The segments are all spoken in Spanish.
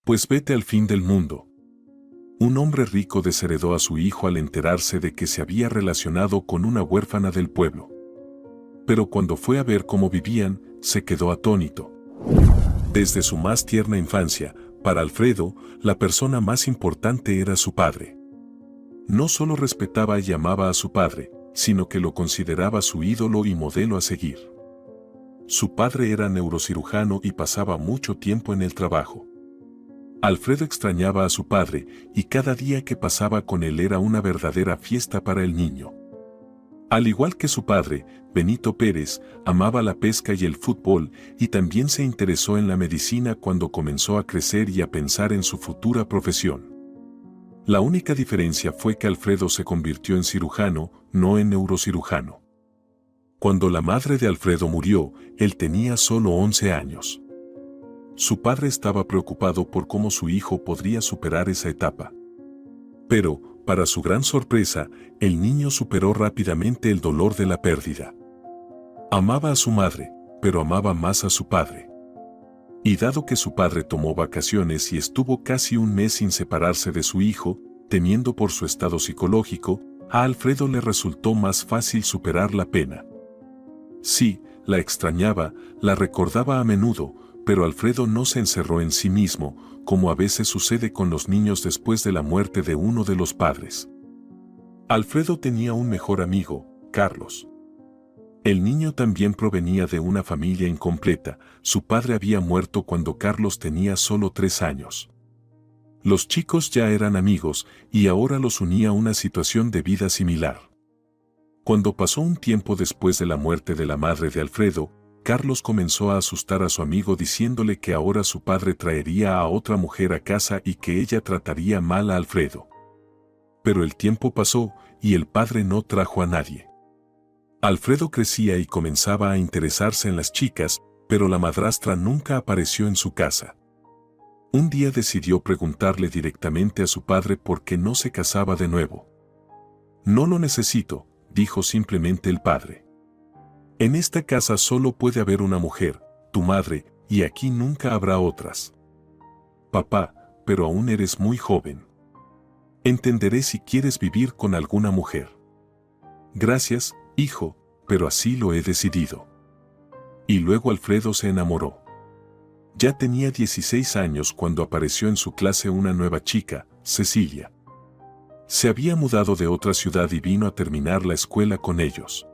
Pues vete al fin del mundo. Un hombre rico desheredó a su hijo al enterarse de que se había relacionado con una huérfana del pueblo. Pero cuando fue a ver cómo vivían, se quedó atónito. Desde su más tierna infancia, para Alfredo, la persona más importante era su padre. No solo respetaba y amaba a su padre, sino que lo consideraba su ídolo y modelo a seguir. Su padre era neurocirujano y pasaba mucho tiempo en el trabajo. Alfredo extrañaba a su padre y cada día que pasaba con él era una verdadera fiesta para el niño. Al igual que su padre, Benito Pérez amaba la pesca y el fútbol y también se interesó en la medicina cuando comenzó a crecer y a pensar en su futura profesión. La única diferencia fue que Alfredo se convirtió en cirujano, no en neurocirujano. Cuando la madre de Alfredo murió, él tenía solo 11 años. Su padre estaba preocupado por cómo su hijo podría superar esa etapa. Pero, para su gran sorpresa, el niño superó rápidamente el dolor de la pérdida. Amaba a su madre, pero amaba más a su padre. Y dado que su padre tomó vacaciones y estuvo casi un mes sin separarse de su hijo, temiendo por su estado psicológico, a Alfredo le resultó más fácil superar la pena. Sí, la extrañaba, la recordaba a menudo, pero Alfredo no se encerró en sí mismo, como a veces sucede con los niños después de la muerte de uno de los padres. Alfredo tenía un mejor amigo, Carlos. El niño también provenía de una familia incompleta, su padre había muerto cuando Carlos tenía solo 3 años. Los chicos ya eran amigos y ahora los unía una situación de vida similar. Cuando pasó un tiempo después de la muerte de la madre de Alfredo, Carlos comenzó a asustar a su amigo diciéndole que ahora su padre traería a otra mujer a casa y que ella trataría mal a Alfredo. Pero el tiempo pasó y el padre no trajo a nadie. Alfredo crecía y comenzaba a interesarse en las chicas, pero la madrastra nunca apareció en su casa. Un día decidió preguntarle directamente a su padre por qué no se casaba de nuevo. No lo necesito, dijo simplemente el padre. En esta casa solo puede haber una mujer, tu madre, y aquí nunca habrá otras. Papá, pero aún eres muy joven. Entenderé si quieres vivir con alguna mujer. Gracias, hijo, pero así lo he decidido. Y luego Alfredo se enamoró. Ya tenía 16 años cuando apareció en su clase una nueva chica, Cecilia. Se había mudado de otra ciudad y vino a terminar la escuela con ellos.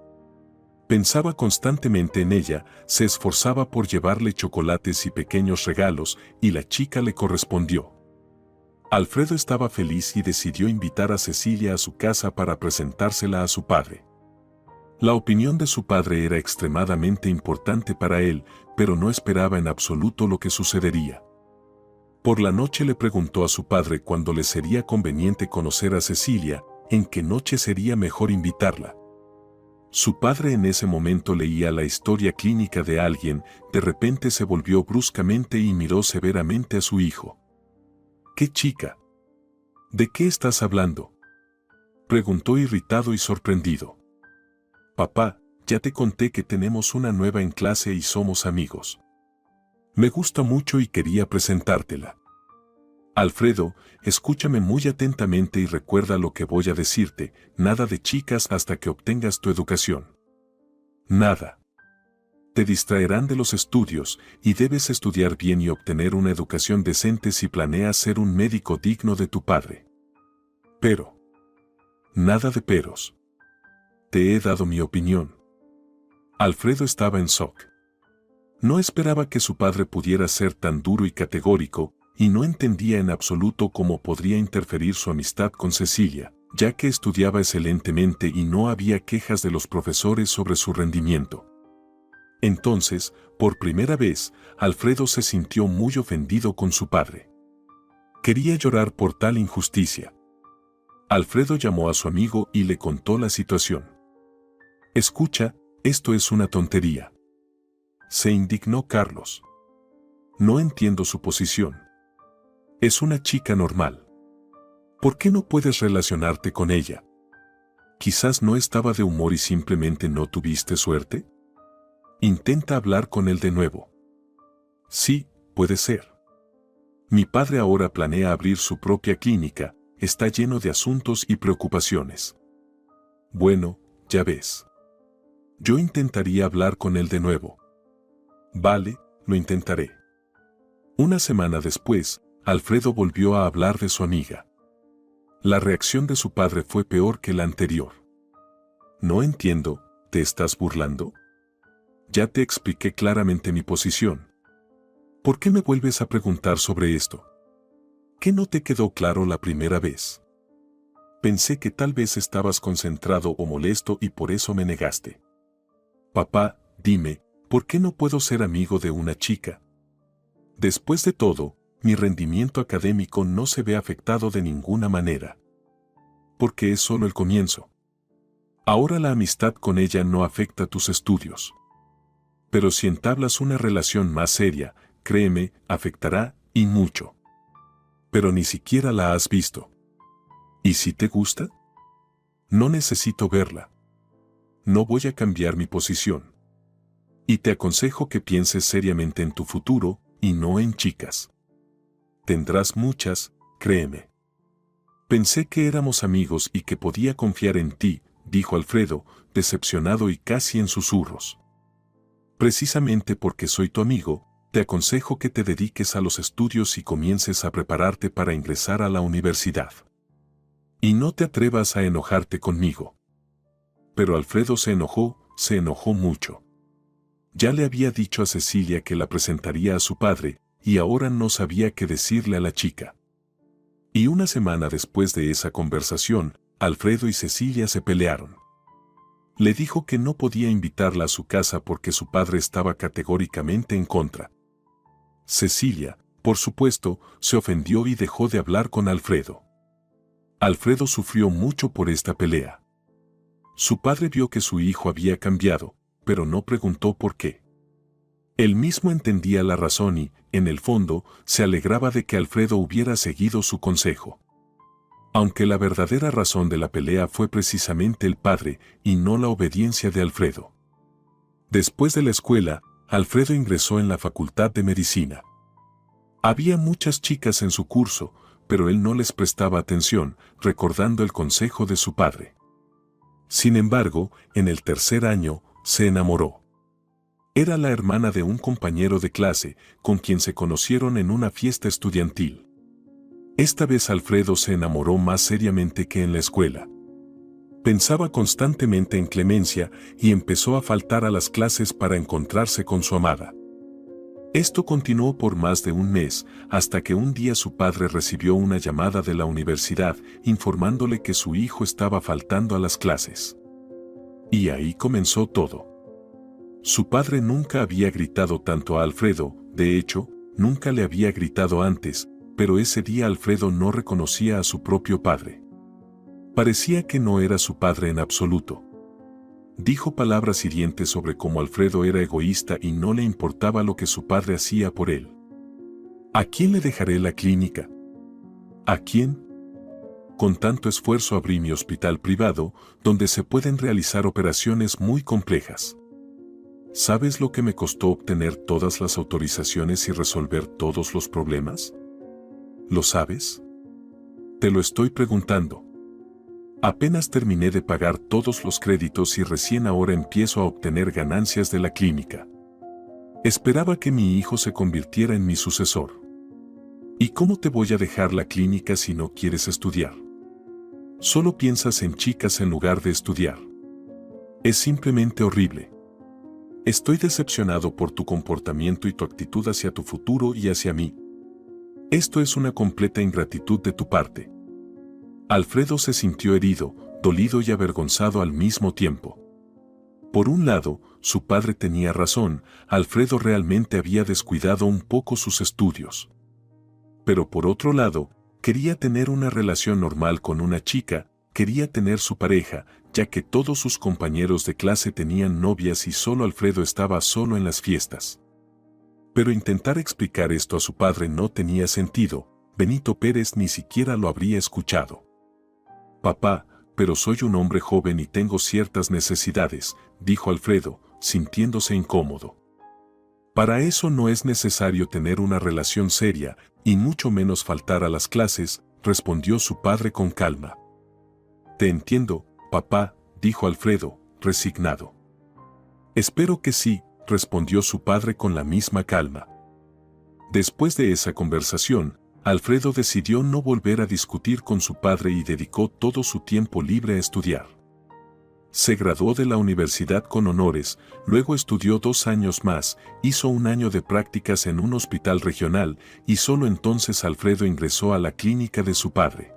Pensaba constantemente en ella, se esforzaba por llevarle chocolates y pequeños regalos, y la chica le correspondió. Alfredo estaba feliz y decidió invitar a Cecilia a su casa para presentársela a su padre. La opinión de su padre era extremadamente importante para él, pero no esperaba en absoluto lo que sucedería. Por la noche le preguntó a su padre cuándo le sería conveniente conocer a Cecilia, en qué noche sería mejor invitarla. Su padre en ese momento leía la historia clínica de alguien, de repente se volvió bruscamente y miró severamente a su hijo. ¿Qué chica? ¿De qué estás hablando?, preguntó irritado y sorprendido. Papá, ya te conté que tenemos una nueva en clase y somos amigos. Me gusta mucho y quería presentártela. Alfredo, escúchame muy atentamente y recuerda lo que voy a decirte, nada de chicas hasta que obtengas tu educación. Nada. Te distraerán de los estudios y debes estudiar bien y obtener una educación decente si planeas ser un médico digno de tu padre. Pero. Nada de peros. Te he dado mi opinión. Alfredo estaba en shock. No esperaba que su padre pudiera ser tan duro y categórico, y no entendía en absoluto cómo podría interferir su amistad con Cecilia, ya que estudiaba excelentemente y no había quejas de los profesores sobre su rendimiento. Entonces, por primera vez, Alfredo se sintió muy ofendido con su padre. Quería llorar por tal injusticia. Alfredo llamó a su amigo y le contó la situación. Escucha, esto es una tontería. Se indignó Carlos. No entiendo su posición. Es una chica normal. ¿Por qué no puedes relacionarte con ella? Quizás no estaba de humor y simplemente no tuviste suerte. Intenta hablar con él de nuevo. Sí, puede ser. Mi padre ahora planea abrir su propia clínica, está lleno de asuntos y preocupaciones. Bueno, ya ves. Yo intentaría hablar con él de nuevo. Vale, lo intentaré. Una semana después, Alfredo volvió a hablar de su amiga. La reacción de su padre fue peor que la anterior. No entiendo, ¿te estás burlando? Ya te expliqué claramente mi posición. ¿Por qué me vuelves a preguntar sobre esto? ¿Qué no te quedó claro la primera vez? Pensé que tal vez estabas concentrado o molesto y por eso me negaste. Papá, dime, ¿por qué no puedo ser amigo de una chica? Después de todo, mi rendimiento académico no se ve afectado de ninguna manera. Porque es solo el comienzo. Ahora la amistad con ella no afecta tus estudios. Pero si entablas una relación más seria, créeme, afectará, y mucho. Pero ni siquiera la has visto. ¿Y si te gusta? No necesito verla. No voy a cambiar mi posición. Y te aconsejo que pienses seriamente en tu futuro, y no en chicas. Tendrás muchas, créeme. Pensé que éramos amigos y que podía confiar en ti, dijo Alfredo, decepcionado y casi en susurros. Precisamente porque soy tu amigo, te aconsejo que te dediques a los estudios y comiences a prepararte para ingresar a la universidad. Y no te atrevas a enojarte conmigo. Pero Alfredo se enojó mucho. Ya le había dicho a Cecilia que la presentaría a su padre, y ahora no sabía qué decirle a la chica. Y una semana después de esa conversación, Alfredo y Cecilia se pelearon. Le dijo que no podía invitarla a su casa porque su padre estaba categóricamente en contra. Cecilia, por supuesto, se ofendió y dejó de hablar con Alfredo. Alfredo sufrió mucho por esta pelea. Su padre vio que su hijo había cambiado, pero no preguntó por qué. Él mismo entendía la razón y, en el fondo, se alegraba de que Alfredo hubiera seguido su consejo. Aunque la verdadera razón de la pelea fue precisamente el padre y no la obediencia de Alfredo. Después de la escuela, Alfredo ingresó en la Facultad de Medicina. Había muchas chicas en su curso, pero él no les prestaba atención, recordando el consejo de su padre. Sin embargo, en el tercer año, se enamoró. Era la hermana de un compañero de clase, con quien se conocieron en una fiesta estudiantil. Esta vez Alfredo se enamoró más seriamente que en la escuela. Pensaba constantemente en Clemencia y empezó a faltar a las clases para encontrarse con su amada. Esto continuó por más de un mes, hasta que un día su padre recibió una llamada de la universidad informándole que su hijo estaba faltando a las clases. Y ahí comenzó todo. Su padre nunca había gritado tanto a Alfredo, de hecho, nunca le había gritado antes, pero ese día Alfredo no reconocía a su propio padre. Parecía que no era su padre en absoluto. Dijo palabras hirientes sobre cómo Alfredo era egoísta y no le importaba lo que su padre hacía por él. ¿A quién le dejaré la clínica? ¿A quién? Con tanto esfuerzo abrí mi hospital privado, donde se pueden realizar operaciones muy complejas. ¿Sabes lo que me costó obtener todas las autorizaciones y resolver todos los problemas? ¿Lo sabes? Te lo estoy preguntando. Apenas terminé de pagar todos los créditos y recién ahora empiezo a obtener ganancias de la clínica. Esperaba que mi hijo se convirtiera en mi sucesor. ¿Y cómo te voy a dejar la clínica si no quieres estudiar? Solo piensas en chicas en lugar de estudiar. Es simplemente horrible. Estoy decepcionado por tu comportamiento y tu actitud hacia tu futuro y hacia mí. Esto es una completa ingratitud de tu parte. Alfredo se sintió herido, dolido y avergonzado al mismo tiempo. Por un lado, su padre tenía razón, Alfredo realmente había descuidado un poco sus estudios. Pero por otro lado, quería tener una relación normal con una chica, quería tener su pareja, ya que todos sus compañeros de clase tenían novias y solo Alfredo estaba solo en las fiestas. Pero intentar explicar esto a su padre no tenía sentido, Benito Pérez ni siquiera lo habría escuchado. Papá, pero soy un hombre joven y tengo ciertas necesidades, dijo Alfredo, sintiéndose incómodo. Para eso no es necesario tener una relación seria, y mucho menos faltar a las clases, respondió su padre con calma. Te entiendo, papá, dijo Alfredo, resignado. Espero que sí, respondió su padre con la misma calma. Después de esa conversación, Alfredo decidió no volver a discutir con su padre y dedicó todo su tiempo libre a estudiar. Se graduó de la universidad con honores, luego estudió 2 años más, hizo 1 año de prácticas en un hospital regional y solo entonces Alfredo ingresó a la clínica de su padre.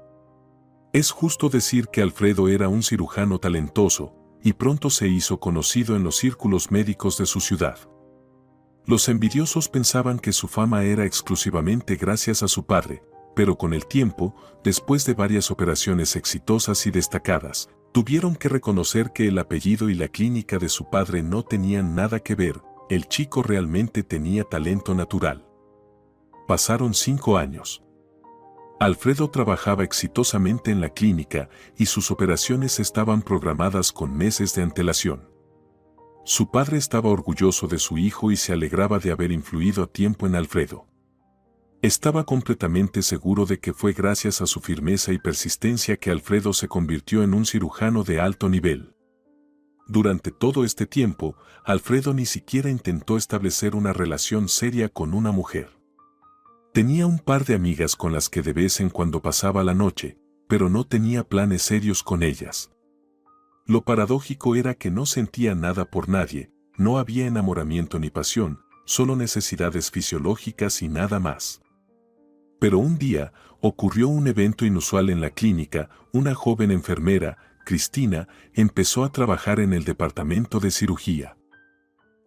Es justo decir que Alfredo era un cirujano talentoso y pronto se hizo conocido en los círculos médicos de su ciudad. Los envidiosos pensaban que su fama era exclusivamente gracias a su padre, pero con el tiempo, después de varias operaciones exitosas y destacadas, tuvieron que reconocer que el apellido y la clínica de su padre no tenían nada que ver, el chico realmente tenía talento natural. Pasaron 5 años. Alfredo trabajaba exitosamente en la clínica y sus operaciones estaban programadas con meses de antelación. Su padre estaba orgulloso de su hijo y se alegraba de haber influido a tiempo en Alfredo. Estaba completamente seguro de que fue gracias a su firmeza y persistencia que Alfredo se convirtió en un cirujano de alto nivel. Durante todo este tiempo, Alfredo ni siquiera intentó establecer una relación seria con una mujer. Tenía un par de amigas con las que de vez en cuando pasaba la noche, pero no tenía planes serios con ellas. Lo paradójico era que no sentía nada por nadie, no había enamoramiento ni pasión, solo necesidades fisiológicas y nada más. Pero un día, ocurrió un evento inusual en la clínica. Una joven enfermera, Cristina, empezó a trabajar en el departamento de cirugía.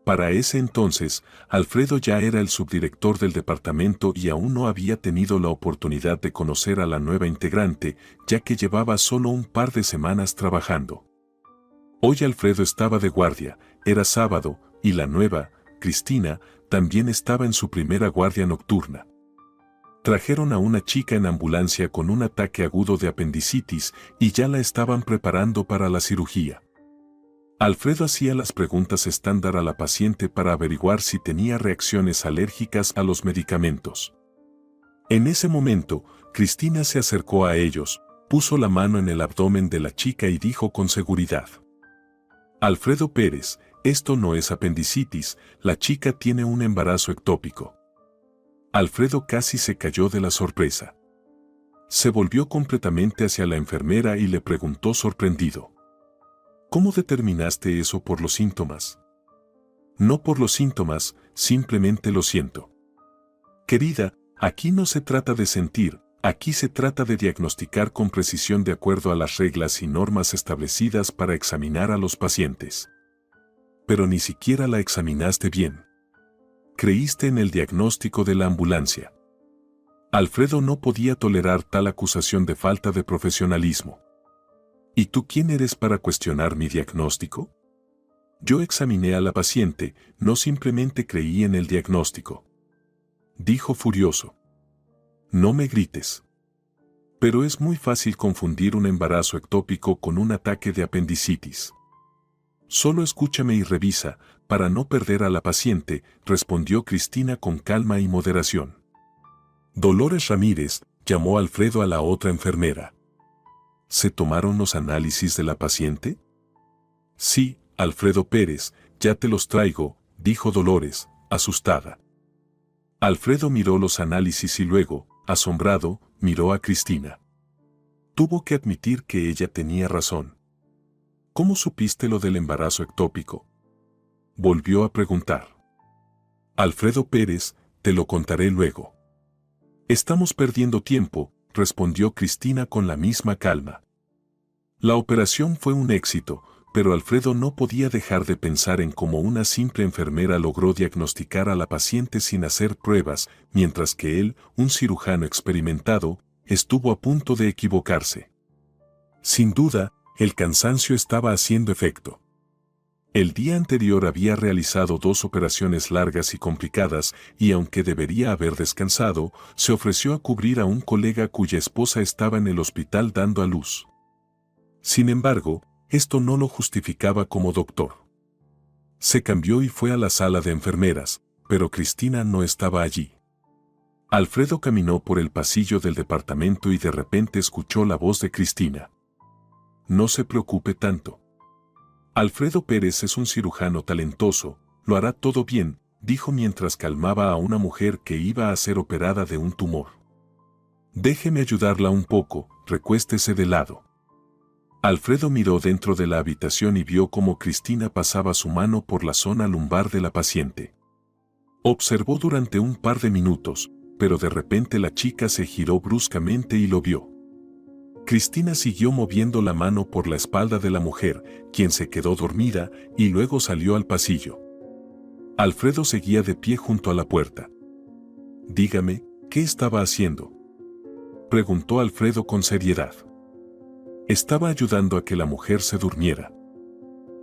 Para ese entonces, Alfredo ya era el subdirector del departamento y aún no había tenido la oportunidad de conocer a la nueva integrante, ya que llevaba solo un par de semanas trabajando. Hoy Alfredo estaba de guardia, era sábado, y la nueva, Cristina, también estaba en su primera guardia nocturna. Trajeron a una chica en ambulancia con un ataque agudo de apendicitis y ya la estaban preparando para la cirugía. Alfredo hacía las preguntas estándar a la paciente para averiguar si tenía reacciones alérgicas a los medicamentos. En ese momento, Cristina se acercó a ellos, puso la mano en el abdomen de la chica y dijo con seguridad: Alfredo Pérez, esto no es apendicitis, la chica tiene un embarazo ectópico. Alfredo casi se cayó de la sorpresa. Se volvió completamente hacia la enfermera y le preguntó sorprendido: ¿Cómo determinaste eso por los síntomas? No por los síntomas, simplemente lo siento. Querida, aquí no se trata de sentir, aquí se trata de diagnosticar con precisión de acuerdo a las reglas y normas establecidas para examinar a los pacientes. Pero ni siquiera la examinaste bien. Creíste en el diagnóstico de la ambulancia. Alfredo no podía tolerar tal acusación de falta de profesionalismo. ¿Y tú quién eres para cuestionar mi diagnóstico? Yo examiné a la paciente, no simplemente creí en el diagnóstico. Dijo furioso. No me grites. Pero es muy fácil confundir un embarazo ectópico con un ataque de apendicitis. Solo escúchame y revisa, para no perder a la paciente, respondió Cristina con calma y moderación. Dolores Ramírez, llamó Alfredo a la otra enfermera. ¿Se tomaron los análisis de la paciente? Sí, Alfredo Pérez, ya te los traigo, dijo Dolores, asustada. Alfredo miró los análisis y luego, asombrado, miró a Cristina. Tuvo que admitir que ella tenía razón. ¿Cómo supiste lo del embarazo ectópico? Volvió a preguntar. Alfredo Pérez, te lo contaré luego. Estamos perdiendo tiempo, respondió Cristina con la misma calma. La operación fue un éxito, pero Alfredo no podía dejar de pensar en cómo una simple enfermera logró diagnosticar a la paciente sin hacer pruebas, mientras que él, un cirujano experimentado, estuvo a punto de equivocarse. Sin duda, el cansancio estaba haciendo efecto. El día anterior había realizado 2 operaciones largas y complicadas y aunque debería haber descansado, se ofreció a cubrir a un colega cuya esposa estaba en el hospital dando a luz. Sin embargo, esto no lo justificaba como doctor. Se cambió y fue a la sala de enfermeras, pero Cristina no estaba allí. Alfredo caminó por el pasillo del departamento y de repente escuchó la voz de Cristina. No se preocupe tanto. Alfredo Pérez es un cirujano talentoso, lo hará todo bien, dijo mientras calmaba a una mujer que iba a ser operada de un tumor. Déjeme ayudarla un poco, recuéstese de lado. Alfredo miró dentro de la habitación y vio cómo Cristina pasaba su mano por la zona lumbar de la paciente. Observó durante un par de minutos, pero de repente la chica se giró bruscamente y lo vio. Cristina siguió moviendo la mano por la espalda de la mujer, quien se quedó dormida, y luego salió al pasillo. Alfredo seguía de pie junto a la puerta. Dígame, ¿qué estaba haciendo?, preguntó Alfredo con seriedad. Estaba ayudando a que la mujer se durmiera.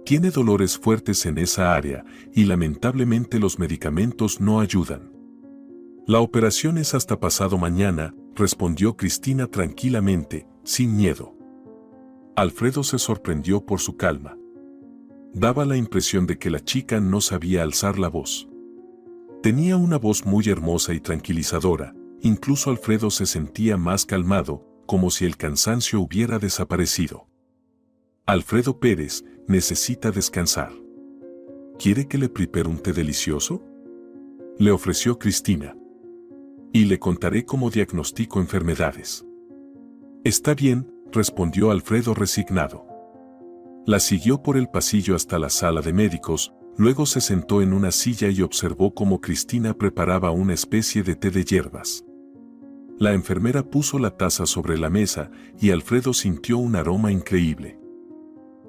Tiene dolores fuertes en esa área, y lamentablemente los medicamentos no ayudan. La operación es hasta pasado mañana, respondió Cristina tranquilamente, sin miedo. Alfredo se sorprendió por su calma. Daba la impresión de que la chica no sabía alzar la voz. Tenía una voz muy hermosa y tranquilizadora, incluso Alfredo se sentía más calmado, como si el cansancio hubiera desaparecido. Alfredo Pérez necesita descansar. ¿Quiere que le prepare un té delicioso?, le ofreció Cristina. Y le contaré cómo diagnostico enfermedades. Está bien, respondió Alfredo resignado. La siguió por el pasillo hasta la sala de médicos, luego se sentó en una silla y observó cómo Cristina preparaba una especie de té de hierbas. La enfermera puso la taza sobre la mesa y Alfredo sintió un aroma increíble.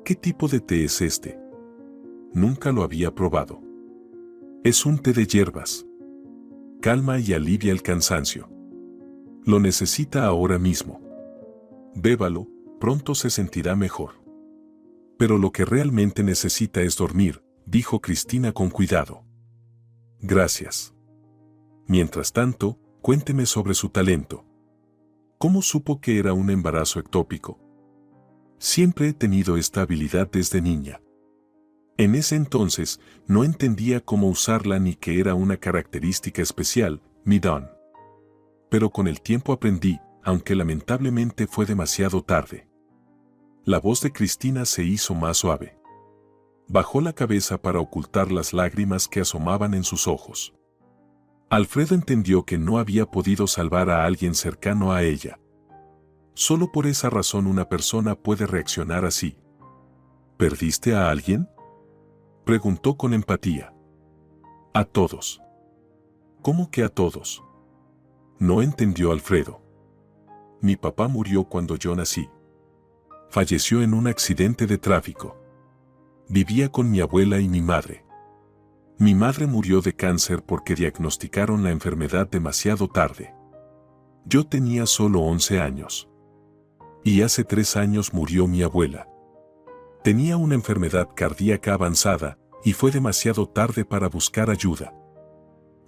¿Qué tipo de té es este?, nunca lo había probado. Es un té de hierbas. Calma y alivia el cansancio. Lo necesita ahora mismo. Bébalo, pronto se sentirá mejor. Pero lo que realmente necesita es dormir, dijo Cristina con cuidado. Gracias. Mientras tanto, cuénteme sobre su talento. ¿Cómo supo que era un embarazo ectópico? Siempre he tenido esta habilidad desde niña. En ese entonces, no entendía cómo usarla ni que era una característica especial, mi don. Pero con el tiempo aprendí, aunque lamentablemente fue demasiado tarde. La voz de Cristina se hizo más suave. Bajó la cabeza para ocultar las lágrimas que asomaban en sus ojos. Alfredo entendió que no había podido salvar a alguien cercano a ella. Solo por esa razón una persona puede reaccionar así. ¿Perdiste a alguien?, preguntó con empatía. A todos. ¿Cómo que a todos?, no entendió Alfredo. Mi papá murió cuando yo nací. Falleció en un accidente de tráfico. Vivía con mi abuela y mi madre. Mi madre murió de cáncer porque diagnosticaron la enfermedad demasiado tarde. Yo tenía solo 11 años. Y hace 3 años murió mi abuela. Tenía una enfermedad cardíaca avanzada y fue demasiado tarde para buscar ayuda.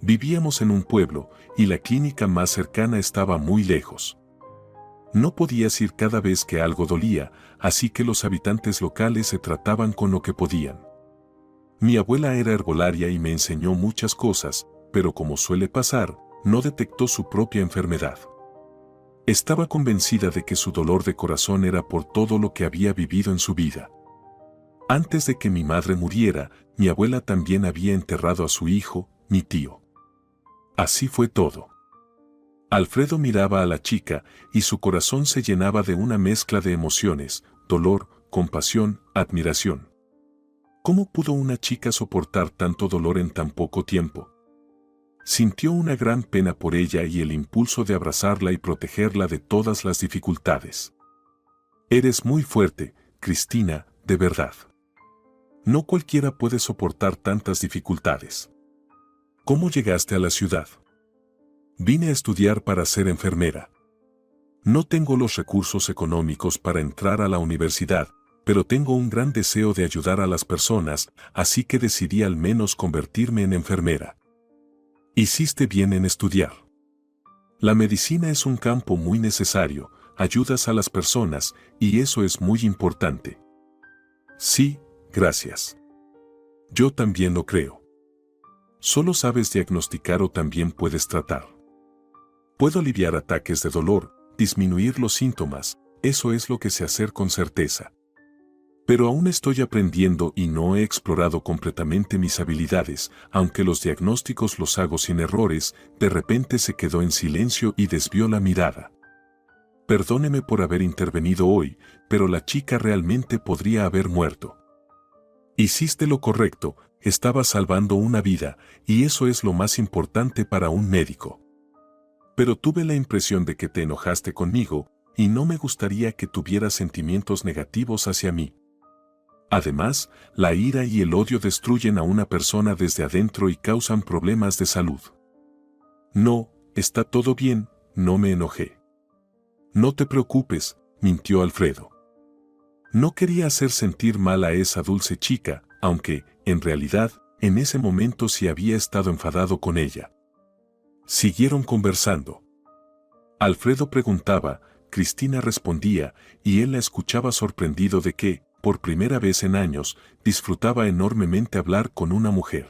Vivíamos en un pueblo y la clínica más cercana estaba muy lejos. No podías ir cada vez que algo dolía, así que los habitantes locales se trataban con lo que podían. Mi abuela era herbolaria y me enseñó muchas cosas, pero como suele pasar, no detectó su propia enfermedad. Estaba convencida de que su dolor de corazón era por todo lo que había vivido en su vida. Antes de que mi madre muriera, mi abuela también había enterrado a su hijo, mi tío. Así fue todo. Alfredo miraba a la chica y su corazón se llenaba de una mezcla de emociones, dolor, compasión, admiración. ¿Cómo pudo una chica soportar tanto dolor en tan poco tiempo? Sintió una gran pena por ella y el impulso de abrazarla y protegerla de todas las dificultades. Eres muy fuerte, Cristina, de verdad. No cualquiera puede soportar tantas dificultades. ¿Cómo llegaste a la ciudad? Vine a estudiar para ser enfermera. No tengo los recursos económicos para entrar a la universidad, pero tengo un gran deseo de ayudar a las personas, así que decidí al menos convertirme en enfermera. Hiciste bien en estudiar. La medicina es un campo muy necesario, ayudas a las personas, y eso es muy importante. Sí, gracias. Yo también lo creo. Solo sabes diagnosticar o también puedes tratar. Puedo aliviar ataques de dolor, disminuir los síntomas, eso es lo que sé hacer con certeza. Pero aún estoy aprendiendo y no he explorado completamente mis habilidades, aunque los diagnósticos los hago sin errores. De repente se quedó en silencio y desvió la mirada. Perdóneme por haber intervenido hoy, pero la chica realmente podría haber muerto. Hiciste lo correcto, estabas salvando una vida, y eso es lo más importante para un médico. Pero tuve la impresión de que te enojaste conmigo, y no me gustaría que tuvieras sentimientos negativos hacia mí. Además, la ira y el odio destruyen a una persona desde adentro y causan problemas de salud. No, está todo bien, no me enojé. No te preocupes, mintió Alfredo. No quería hacer sentir mal a esa dulce chica, aunque, en realidad, en ese momento sí había estado enfadado con ella. Siguieron conversando. Alfredo preguntaba, Cristina respondía, y él la escuchaba sorprendido de que, por primera vez en años, disfrutaba enormemente hablar con una mujer.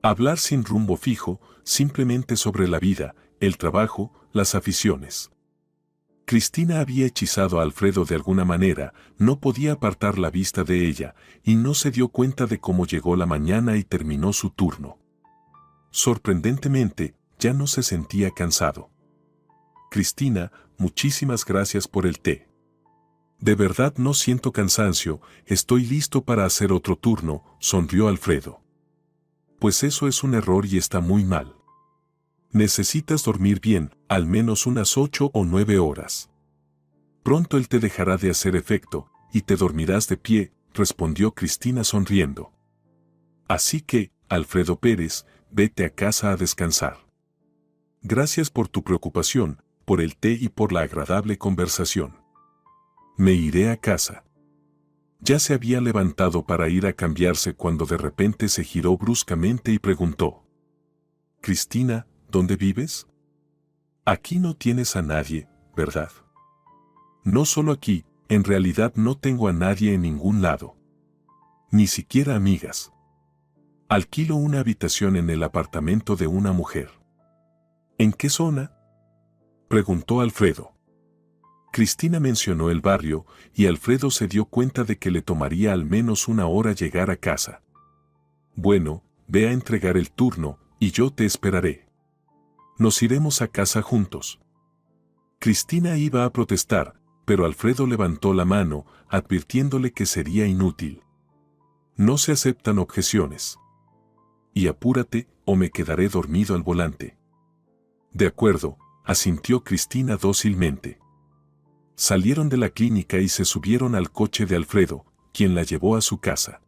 Hablar sin rumbo fijo, simplemente sobre la vida, el trabajo, las aficiones. Cristina había hechizado a Alfredo de alguna manera, no podía apartar la vista de ella, y no se dio cuenta de cómo llegó la mañana y terminó su turno. Sorprendentemente, ya no se sentía cansado. Cristina, muchísimas gracias por el té. De verdad no siento cansancio, estoy listo para hacer otro turno, sonrió Alfredo. Pues eso es un error y está muy mal. Necesitas dormir bien, al menos unas 8 o 9 horas. Pronto el té dejará de hacer efecto, y te dormirás de pie, respondió Cristina sonriendo. Así que, Alfredo Pérez, vete a casa a descansar. Gracias por tu preocupación, por el té y por la agradable conversación. Me iré a casa. Ya se había levantado para ir a cambiarse cuando de repente se giró bruscamente y preguntó. Cristina, ¿dónde vives? Aquí no tienes a nadie, ¿verdad? No solo aquí, en realidad no tengo a nadie en ningún lado. Ni siquiera amigas. Alquilo una habitación en el apartamento de una mujer. ¿En qué zona? Preguntó Alfredo. Cristina mencionó el barrio, y Alfredo se dio cuenta de que le tomaría al menos una hora llegar a casa. Bueno, ve a entregar el turno, y yo te esperaré. Nos iremos a casa juntos. Cristina iba a protestar, pero Alfredo levantó la mano, advirtiéndole que sería inútil. No se aceptan objeciones. Y apúrate, o me quedaré dormido al volante. De acuerdo, asintió Cristina dócilmente. Salieron de la clínica y se subieron al coche de Alfredo, quien la llevó a su casa.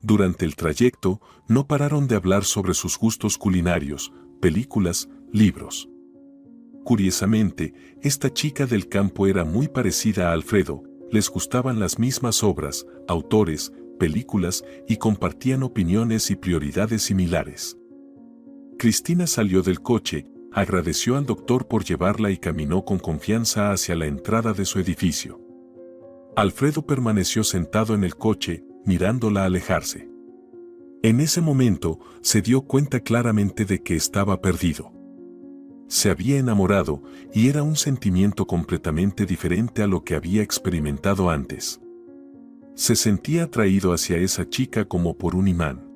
Durante el trayecto, no pararon de hablar sobre sus gustos culinarios, películas, libros. Curiosamente, esta chica del campo era muy parecida a Alfredo, les gustaban las mismas obras, autores, películas y compartían opiniones y prioridades similares. Cristina salió del coche, agradeció al doctor por llevarla y caminó con confianza hacia la entrada de su edificio. Alfredo permaneció sentado en el coche, mirándola alejarse. En ese momento, se dio cuenta claramente de que estaba perdido. Se había enamorado, y era un sentimiento completamente diferente a lo que había experimentado antes. Se sentía atraído hacia esa chica como por un imán.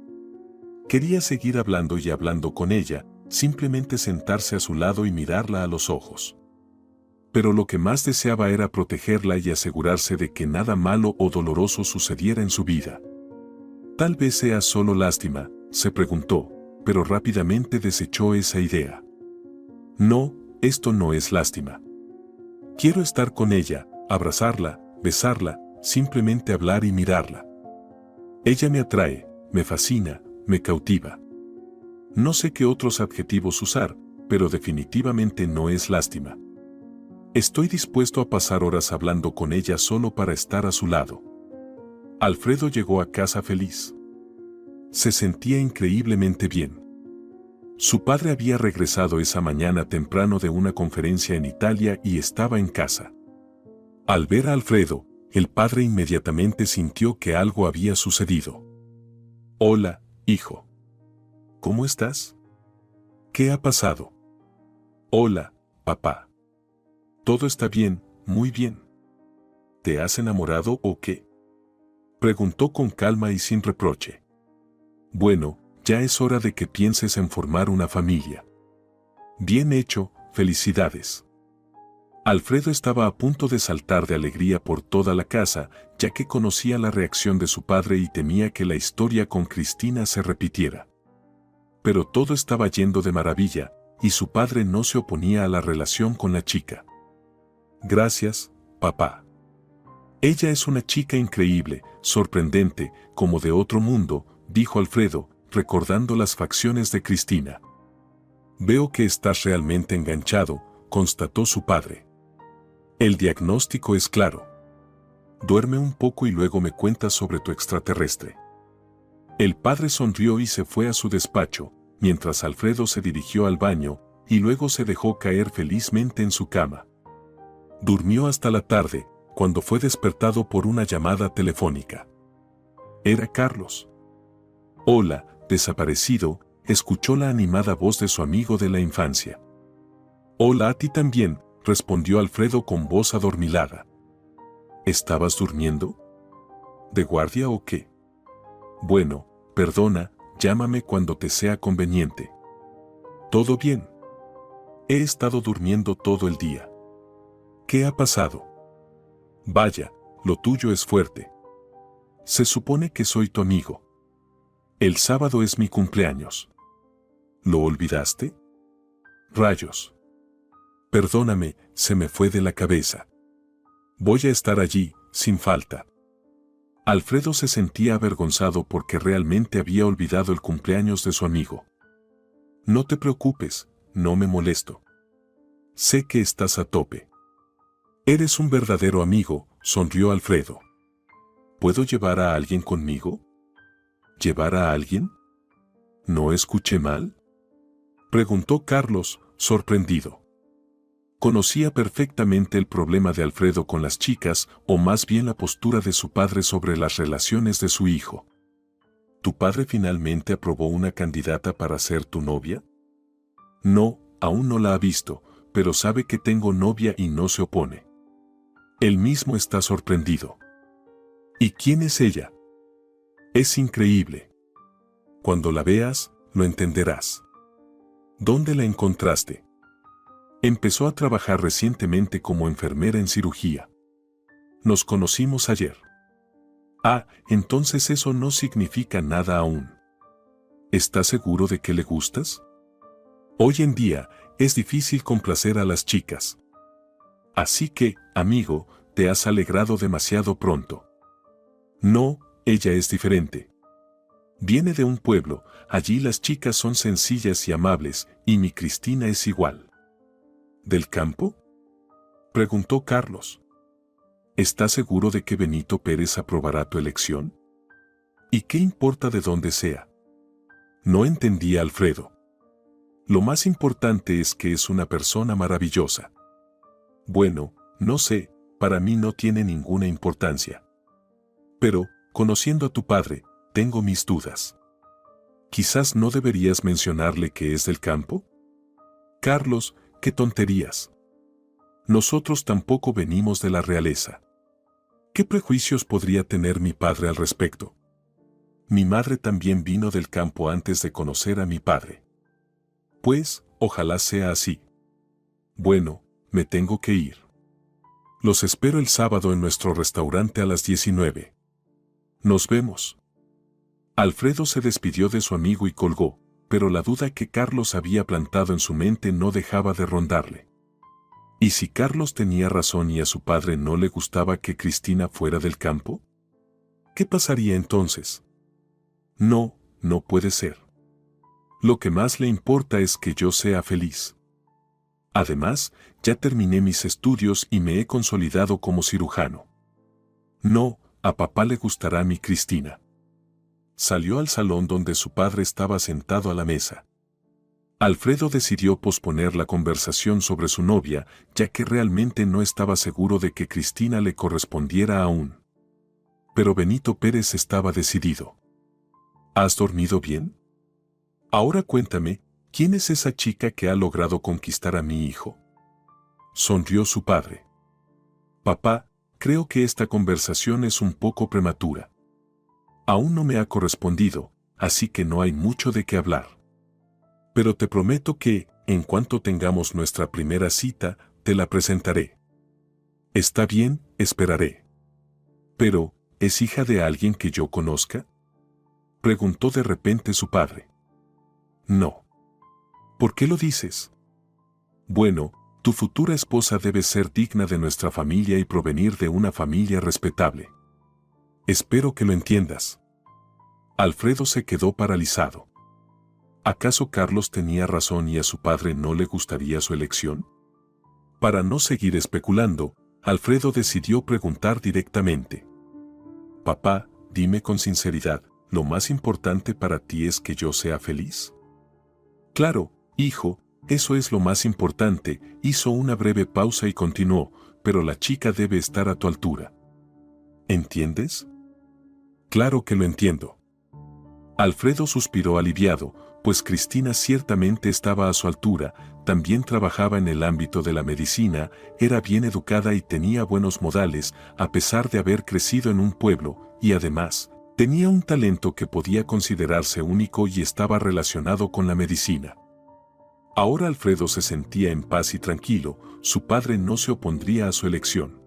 Quería seguir hablando y hablando con ella, simplemente sentarse a su lado y mirarla a los ojos. Pero lo que más deseaba era protegerla y asegurarse de que nada malo o doloroso sucediera en su vida. Tal vez sea solo lástima, se preguntó, pero rápidamente desechó esa idea. No, esto no es lástima. Quiero estar con ella, abrazarla, besarla, simplemente hablar y mirarla. Ella me atrae, me fascina, me cautiva. No sé qué otros adjetivos usar, pero definitivamente no es lástima. Estoy dispuesto a pasar horas hablando con ella solo para estar a su lado. Alfredo llegó a casa feliz. Se sentía increíblemente bien. Su padre había regresado esa mañana temprano de una conferencia en Italia y estaba en casa. Al ver a Alfredo, el padre inmediatamente sintió que algo había sucedido. Hola, hijo. ¿Cómo estás? ¿Qué ha pasado? Hola, papá. Todo está bien, muy bien. ¿Te has enamorado o qué? Preguntó con calma y sin reproche. Bueno, ya es hora de que pienses en formar una familia. Bien hecho, felicidades. Alfredo estaba a punto de saltar de alegría por toda la casa, ya que conocía la reacción de su padre y temía que la historia con Cristina se repitiera. Pero todo estaba yendo de maravilla, y su padre no se oponía a la relación con la chica. Gracias, papá. Ella es una chica increíble, sorprendente, como de otro mundo, dijo Alfredo, recordando las facciones de Cristina. Veo que estás realmente enganchado, constató su padre. El diagnóstico es claro. Duerme un poco y luego me cuentas sobre tu extraterrestre. El padre sonrió y se fue a su despacho, mientras Alfredo se dirigió al baño, y luego se dejó caer felizmente en su cama. Durmió hasta la tarde, cuando fue despertado por una llamada telefónica. Era Carlos. Hola, desaparecido, escuchó la animada voz de su amigo de la infancia. Hola a ti también, respondió Alfredo con voz adormilada. ¿Estabas durmiendo? ¿De guardia o qué? Bueno, perdona, llámame cuando te sea conveniente. ¿Todo bien? He estado durmiendo todo el día. ¿Qué ha pasado? Vaya, lo tuyo es fuerte. Se supone que soy tu amigo. El sábado es mi cumpleaños. ¿Lo olvidaste? Rayos. Perdóname, se me fue de la cabeza. Voy a estar allí, sin falta. Alfredo se sentía avergonzado porque realmente había olvidado el cumpleaños de su amigo. No te preocupes, no me molesto. Sé que estás a tope. Eres un verdadero amigo, sonrió Alfredo. ¿Puedo llevar a alguien conmigo? ¿Llevar a alguien? ¿No escuché mal? Preguntó Carlos, sorprendido. Conocía perfectamente el problema de Alfredo con las chicas, o más bien la postura de su padre sobre las relaciones de su hijo. ¿Tu padre finalmente aprobó una candidata para ser tu novia? No, aún no la ha visto, pero sabe que tengo novia y no se opone. Él mismo está sorprendido. ¿Y quién es ella? Es increíble. Cuando la veas, lo entenderás. ¿Dónde la encontraste? Empezó a trabajar recientemente como enfermera en cirugía. Nos conocimos ayer. Ah, entonces eso no significa nada aún. ¿Estás seguro de que le gustas? Hoy en día, es difícil complacer a las chicas. Así que, amigo, te has alegrado demasiado pronto. No, ella es diferente. Viene de un pueblo, allí las chicas son sencillas y amables, y mi Cristina es igual. ¿Del campo? Preguntó Carlos. ¿Estás seguro de que Benito Pérez aprobará tu elección? ¿Y qué importa de dónde sea? No entendía Alfredo. Lo más importante es que es una persona maravillosa. Bueno, no sé, para mí no tiene ninguna importancia. Pero, conociendo a tu padre, tengo mis dudas. Quizás no deberías mencionarle que es del campo. Carlos, qué tonterías. Nosotros tampoco venimos de la realeza. ¿Qué prejuicios podría tener mi padre al respecto? Mi madre también vino del campo antes de conocer a mi padre. Pues, ojalá sea así. Bueno, me tengo que ir. Los espero el sábado en nuestro restaurante a las 19. Nos vemos. Alfredo se despidió de su amigo y colgó, pero la duda que Carlos había plantado en su mente no dejaba de rondarle. ¿Y si Carlos tenía razón y a su padre no le gustaba que Cristina fuera del campo? ¿Qué pasaría entonces? No, no puede ser. Lo que más le importa es que yo sea feliz. Además, ya terminé mis estudios y me he consolidado como cirujano. No, a papá le gustará mi Cristina. Salió al salón donde su padre estaba sentado a la mesa. Alfredo decidió posponer la conversación sobre su novia, ya que realmente no estaba seguro de que Cristina le correspondiera aún. Pero Benito Pérez estaba decidido. ¿Has dormido bien? Ahora cuéntame, ¿quién es esa chica que ha logrado conquistar a mi hijo? Sonrió su padre. Papá, creo que esta conversación es un poco prematura. Aún no me ha correspondido, así que no hay mucho de qué hablar. Pero te prometo que, en cuanto tengamos nuestra primera cita, te la presentaré. Está bien, esperaré. Pero, ¿es hija de alguien que yo conozca? Preguntó de repente su padre. No. ¿Por qué lo dices? Bueno, tu futura esposa debe ser digna de nuestra familia y provenir de una familia respetable. Espero que lo entiendas. Alfredo se quedó paralizado. ¿Acaso Carlos tenía razón y a su padre no le gustaría su elección? Para no seguir especulando, Alfredo decidió preguntar directamente. Papá, dime con sinceridad, ¿lo más importante para ti es que yo sea feliz? Claro, hijo, eso es lo más importante, hizo una breve pausa y continuó, pero la chica debe estar a tu altura. ¿Entiendes? Claro que lo entiendo. Alfredo suspiró aliviado, pues Cristina ciertamente estaba a su altura, también trabajaba en el ámbito de la medicina, era bien educada y tenía buenos modales, a pesar de haber crecido en un pueblo, y además, tenía un talento que podía considerarse único y estaba relacionado con la medicina. Ahora Alfredo se sentía en paz y tranquilo, su padre no se opondría a su elección.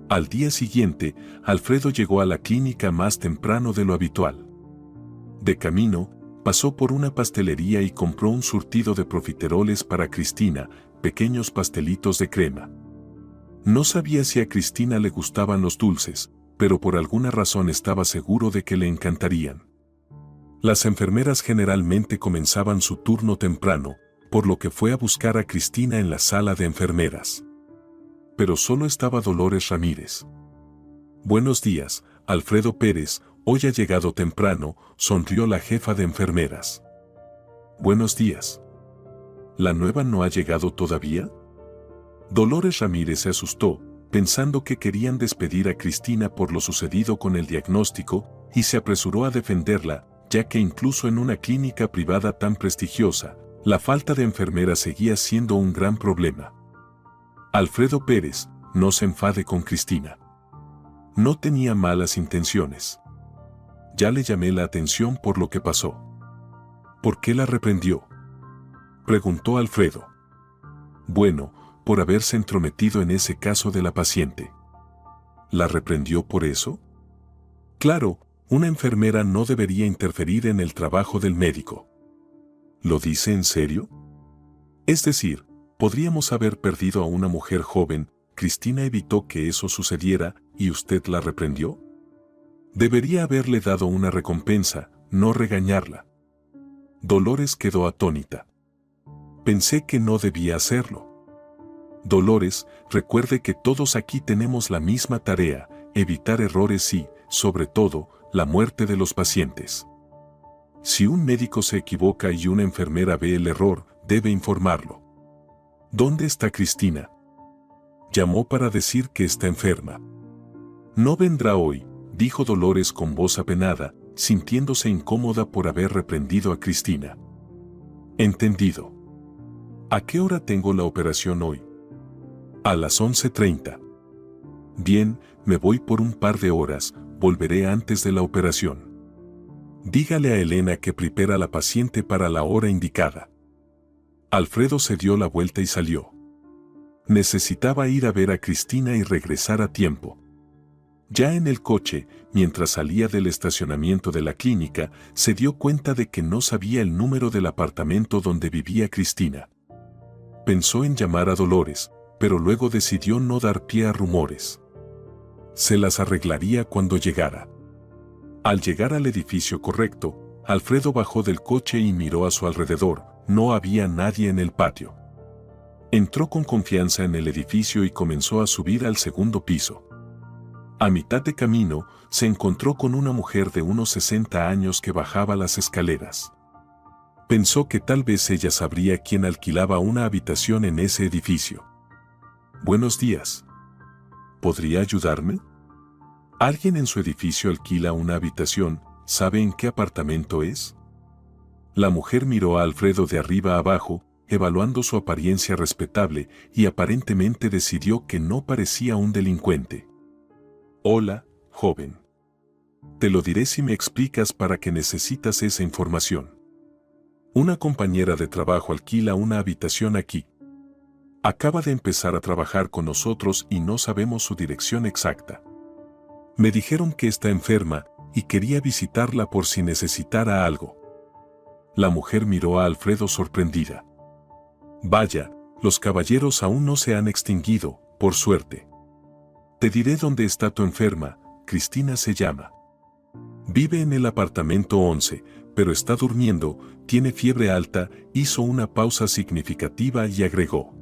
Al día siguiente, Alfredo llegó a la clínica más temprano de lo habitual. De camino, pasó por una pastelería y compró un surtido de profiteroles para Cristina, pequeños pastelitos de crema. No sabía si a Cristina le gustaban los dulces, pero por alguna razón estaba seguro de que le encantarían. Las enfermeras generalmente comenzaban su turno temprano, por lo que fue a buscar a Cristina en la sala de enfermeras. Pero solo estaba Dolores Ramírez. Buenos días, Alfredo Pérez, hoy ha llegado temprano, sonrió la jefa de enfermeras. Buenos días. ¿La nueva no ha llegado todavía? Dolores Ramírez se asustó, pensando que querían despedir a Cristina por lo sucedido con el diagnóstico, y se apresuró a defenderla, ya que incluso en una clínica privada tan prestigiosa, la falta de enfermeras seguía siendo un gran problema. Alfredo Pérez, no se enfade con Cristina. No tenía malas intenciones. Ya le llamé la atención por lo que pasó. ¿Por qué la reprendió? Preguntó Alfredo. Bueno, por haberse entrometido en ese caso de la paciente. ¿La reprendió por eso? Claro, una enfermera no debería interferir en el trabajo del médico. ¿Lo dice en serio? Es decir, podríamos haber perdido a una mujer joven, Cristina evitó que eso sucediera, ¿y usted la reprendió? Debería haberle dado una recompensa, no regañarla. Dolores quedó atónita. Pensé que no debía hacerlo. Dolores, recuerde que todos aquí tenemos la misma tarea, evitar errores y, sobre todo, la muerte de los pacientes. Si un médico se equivoca y una enfermera ve el error, debe informarlo. ¿Dónde está Cristina? Llamó para decir que está enferma. No vendrá hoy, dijo Dolores con voz apenada, sintiéndose incómoda por haber reprendido a Cristina. Entendido. ¿A qué hora tengo la operación hoy? A las 11:30. Bien, me voy por un par de horas, volveré antes de la operación. Dígale a Elena que prepara a la paciente para la hora indicada. Alfredo se dio la vuelta y salió. Necesitaba ir a ver a Cristina y regresar a tiempo. Ya en el coche, mientras salía del estacionamiento de la clínica, se dio cuenta de que no sabía el número del apartamento donde vivía Cristina. Pensó en llamar a Dolores, pero luego decidió no dar pie a rumores. Se las arreglaría cuando llegara. Al llegar al edificio correcto, Alfredo bajó del coche y miró a su alrededor, no había nadie en el patio. Entró con confianza en el edificio y comenzó a subir al segundo piso. A mitad de camino, se encontró con una mujer de unos 60 años que bajaba las escaleras. Pensó que tal vez ella sabría quién alquilaba una habitación en ese edificio. Buenos días. ¿Podría ayudarme? Alguien en su edificio alquila una habitación, ¿sabe en qué apartamento es? La mujer miró a Alfredo de arriba a abajo, evaluando su apariencia respetable, y aparentemente decidió que no parecía un delincuente. Hola, joven. Te lo diré si me explicas para qué necesitas esa información. Una compañera de trabajo alquila una habitación aquí. Acaba de empezar a trabajar con nosotros y no sabemos su dirección exacta. Me dijeron que está enferma y quería visitarla por si necesitara algo. La mujer miró a Alfredo sorprendida. Vaya, los caballeros aún no se han extinguido, por suerte. Te diré dónde está tu enferma, Cristina se llama. Vive en el apartamento 11, pero está durmiendo, tiene fiebre alta, hizo una pausa significativa y agregó.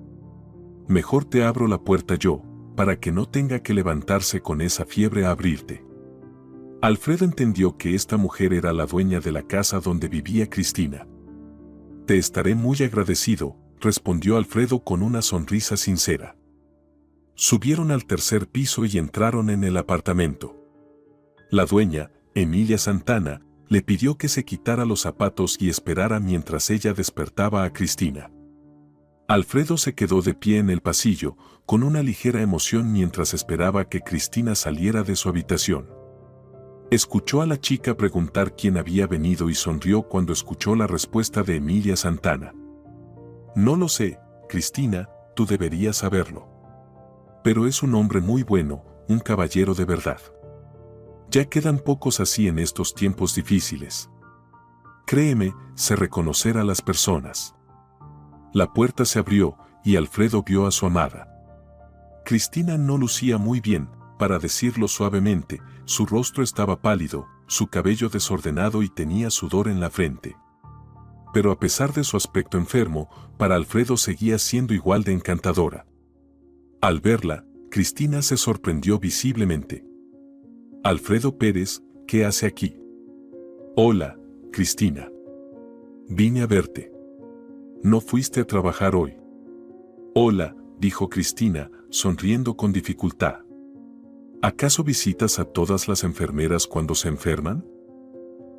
Mejor te abro la puerta yo, para que no tenga que levantarse con esa fiebre a abrirte. Alfredo entendió que esta mujer era la dueña de la casa donde vivía Cristina. Te estaré muy agradecido, respondió Alfredo con una sonrisa sincera. Subieron al tercer piso y entraron en el apartamento. La dueña, Emilia Santana, le pidió que se quitara los zapatos y esperara mientras ella despertaba a Cristina. Alfredo se quedó de pie en el pasillo, con una ligera emoción mientras esperaba que Cristina saliera de su habitación. Escuchó a la chica preguntar quién había venido y sonrió cuando escuchó la respuesta de Emilia Santana. No lo sé, Cristina, tú deberías saberlo. Pero es un hombre muy bueno, un caballero de verdad. Ya quedan pocos así en estos tiempos difíciles. Créeme, sé reconocer a las personas. La puerta se abrió y Alfredo vio a su amada. Cristina no lucía muy bien, para decirlo suavemente, su rostro estaba pálido, su cabello desordenado y tenía sudor en la frente. Pero a pesar de su aspecto enfermo, para Alfredo seguía siendo igual de encantadora. Al verla, Cristina se sorprendió visiblemente. Alfredo Pérez, ¿qué hace aquí? Hola, Cristina. Vine a verte. ¿No fuiste a trabajar hoy? Hola, dijo Cristina, sonriendo con dificultad. ¿Acaso visitas a todas las enfermeras cuando se enferman?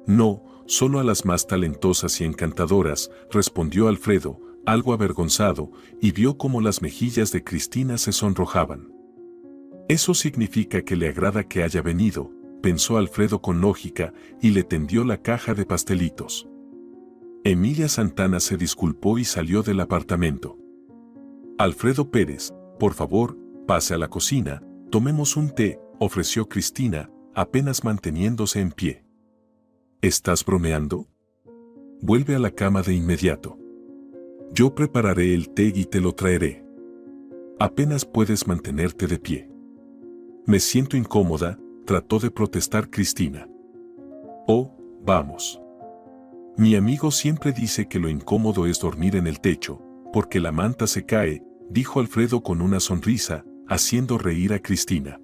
No, solo a las más talentosas y encantadoras, respondió Alfredo, algo avergonzado, y vio cómo las mejillas de Cristina se sonrojaban. Eso significa que le agrada que haya venido, pensó Alfredo con lógica, y le tendió la caja de pastelitos. Emilia Santana se disculpó y salió del apartamento. Alfredo Pérez, por favor, pase a la cocina, tomemos un té, ofreció Cristina, apenas manteniéndose en pie. ¿Estás bromeando? Vuelve a la cama de inmediato. Yo prepararé el té y te lo traeré. Apenas puedes mantenerte de pie. Me siento incómoda, trató de protestar Cristina. Oh, vamos. Mi amigo siempre dice que lo incómodo es dormir en el techo, porque la manta se cae, dijo Alfredo con una sonrisa, haciendo reír a Cristina.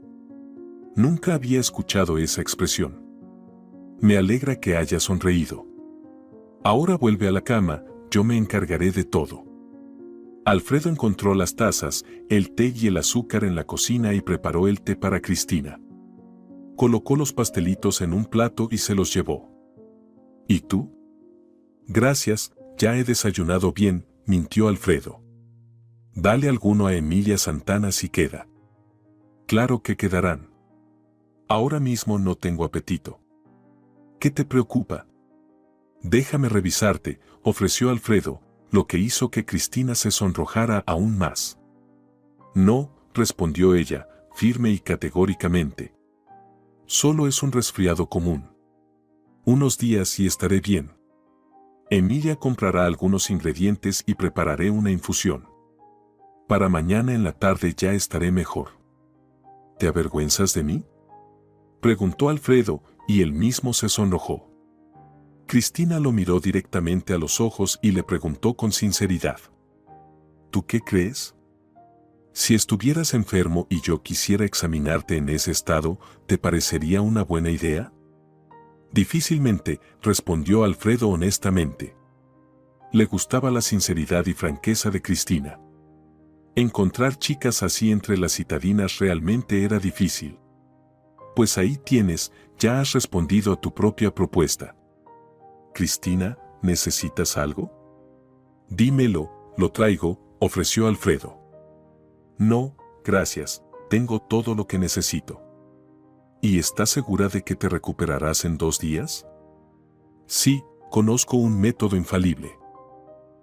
Nunca había escuchado esa expresión. Me alegra que haya sonreído. Ahora vuelve a la cama, yo me encargaré de todo. Alfredo encontró las tazas, el té y el azúcar en la cocina y preparó el té para Cristina. Colocó los pastelitos en un plato y se los llevó. ¿Y tú? Gracias, ya he desayunado bien, mintió Alfredo. Dale alguno a Emilia Santana si queda. Claro que quedarán. Ahora mismo no tengo apetito. ¿Qué te preocupa? Déjame revisarte, ofreció Alfredo, lo que hizo que Cristina se sonrojara aún más. No, respondió ella, firme y categóricamente. Solo es un resfriado común. Unos días y estaré bien. Emilia comprará algunos ingredientes y prepararé una infusión. Para mañana en la tarde ya estaré mejor. ¿Te avergüenzas de mí? Preguntó Alfredo, y él mismo se sonrojó. Cristina lo miró directamente a los ojos y le preguntó con sinceridad. ¿Tú qué crees? Si estuvieras enfermo y yo quisiera examinarte en ese estado, ¿te parecería una buena idea? Difícilmente, respondió Alfredo honestamente. Le gustaba la sinceridad y franqueza de Cristina. Encontrar chicas así entre las citadinas realmente era difícil. Pues ahí tienes, ya has respondido a tu propia propuesta. Cristina, ¿necesitas algo? Dímelo, lo traigo, ofreció Alfredo. No, gracias, tengo todo lo que necesito. ¿Y estás segura de que te recuperarás en 2 días? Sí, conozco un método infalible.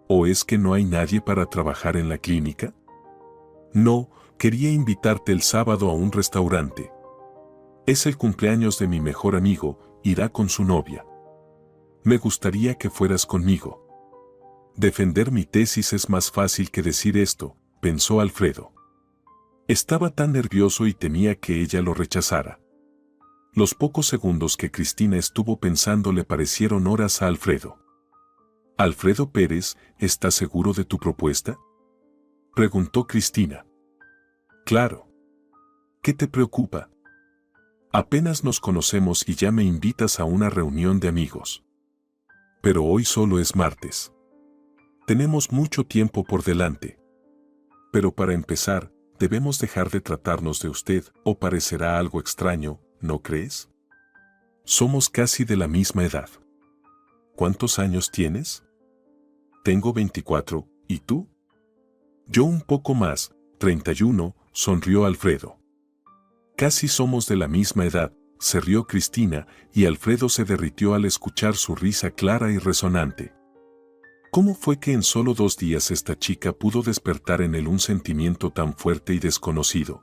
¿O es que no hay nadie para trabajar en la clínica? No, quería invitarte el sábado a un restaurante. Es el cumpleaños de mi mejor amigo, irá con su novia. Me gustaría que fueras conmigo. Defender mi tesis es más fácil que decir esto, pensó Alfredo. Estaba tan nervioso y temía que ella lo rechazara. Los pocos segundos que Cristina estuvo pensando le parecieron horas a Alfredo. «Alfredo Pérez, ¿estás seguro de tu propuesta?», preguntó Cristina. «Claro. ¿Qué te preocupa? Apenas nos conocemos y ya me invitas a una reunión de amigos. Pero hoy solo es martes. Tenemos mucho tiempo por delante. Pero para empezar, debemos dejar de tratarnos de usted, o parecerá algo extraño, ¿no crees? Somos casi de la misma edad. ¿Cuántos años tienes? Tengo 24, ¿y tú? Yo un poco más, 31, sonrió Alfredo. Casi somos de la misma edad, se rió Cristina, y Alfredo se derritió al escuchar su risa clara y resonante. ¿Cómo fue que en solo 2 días esta chica pudo despertar en él un sentimiento tan fuerte y desconocido?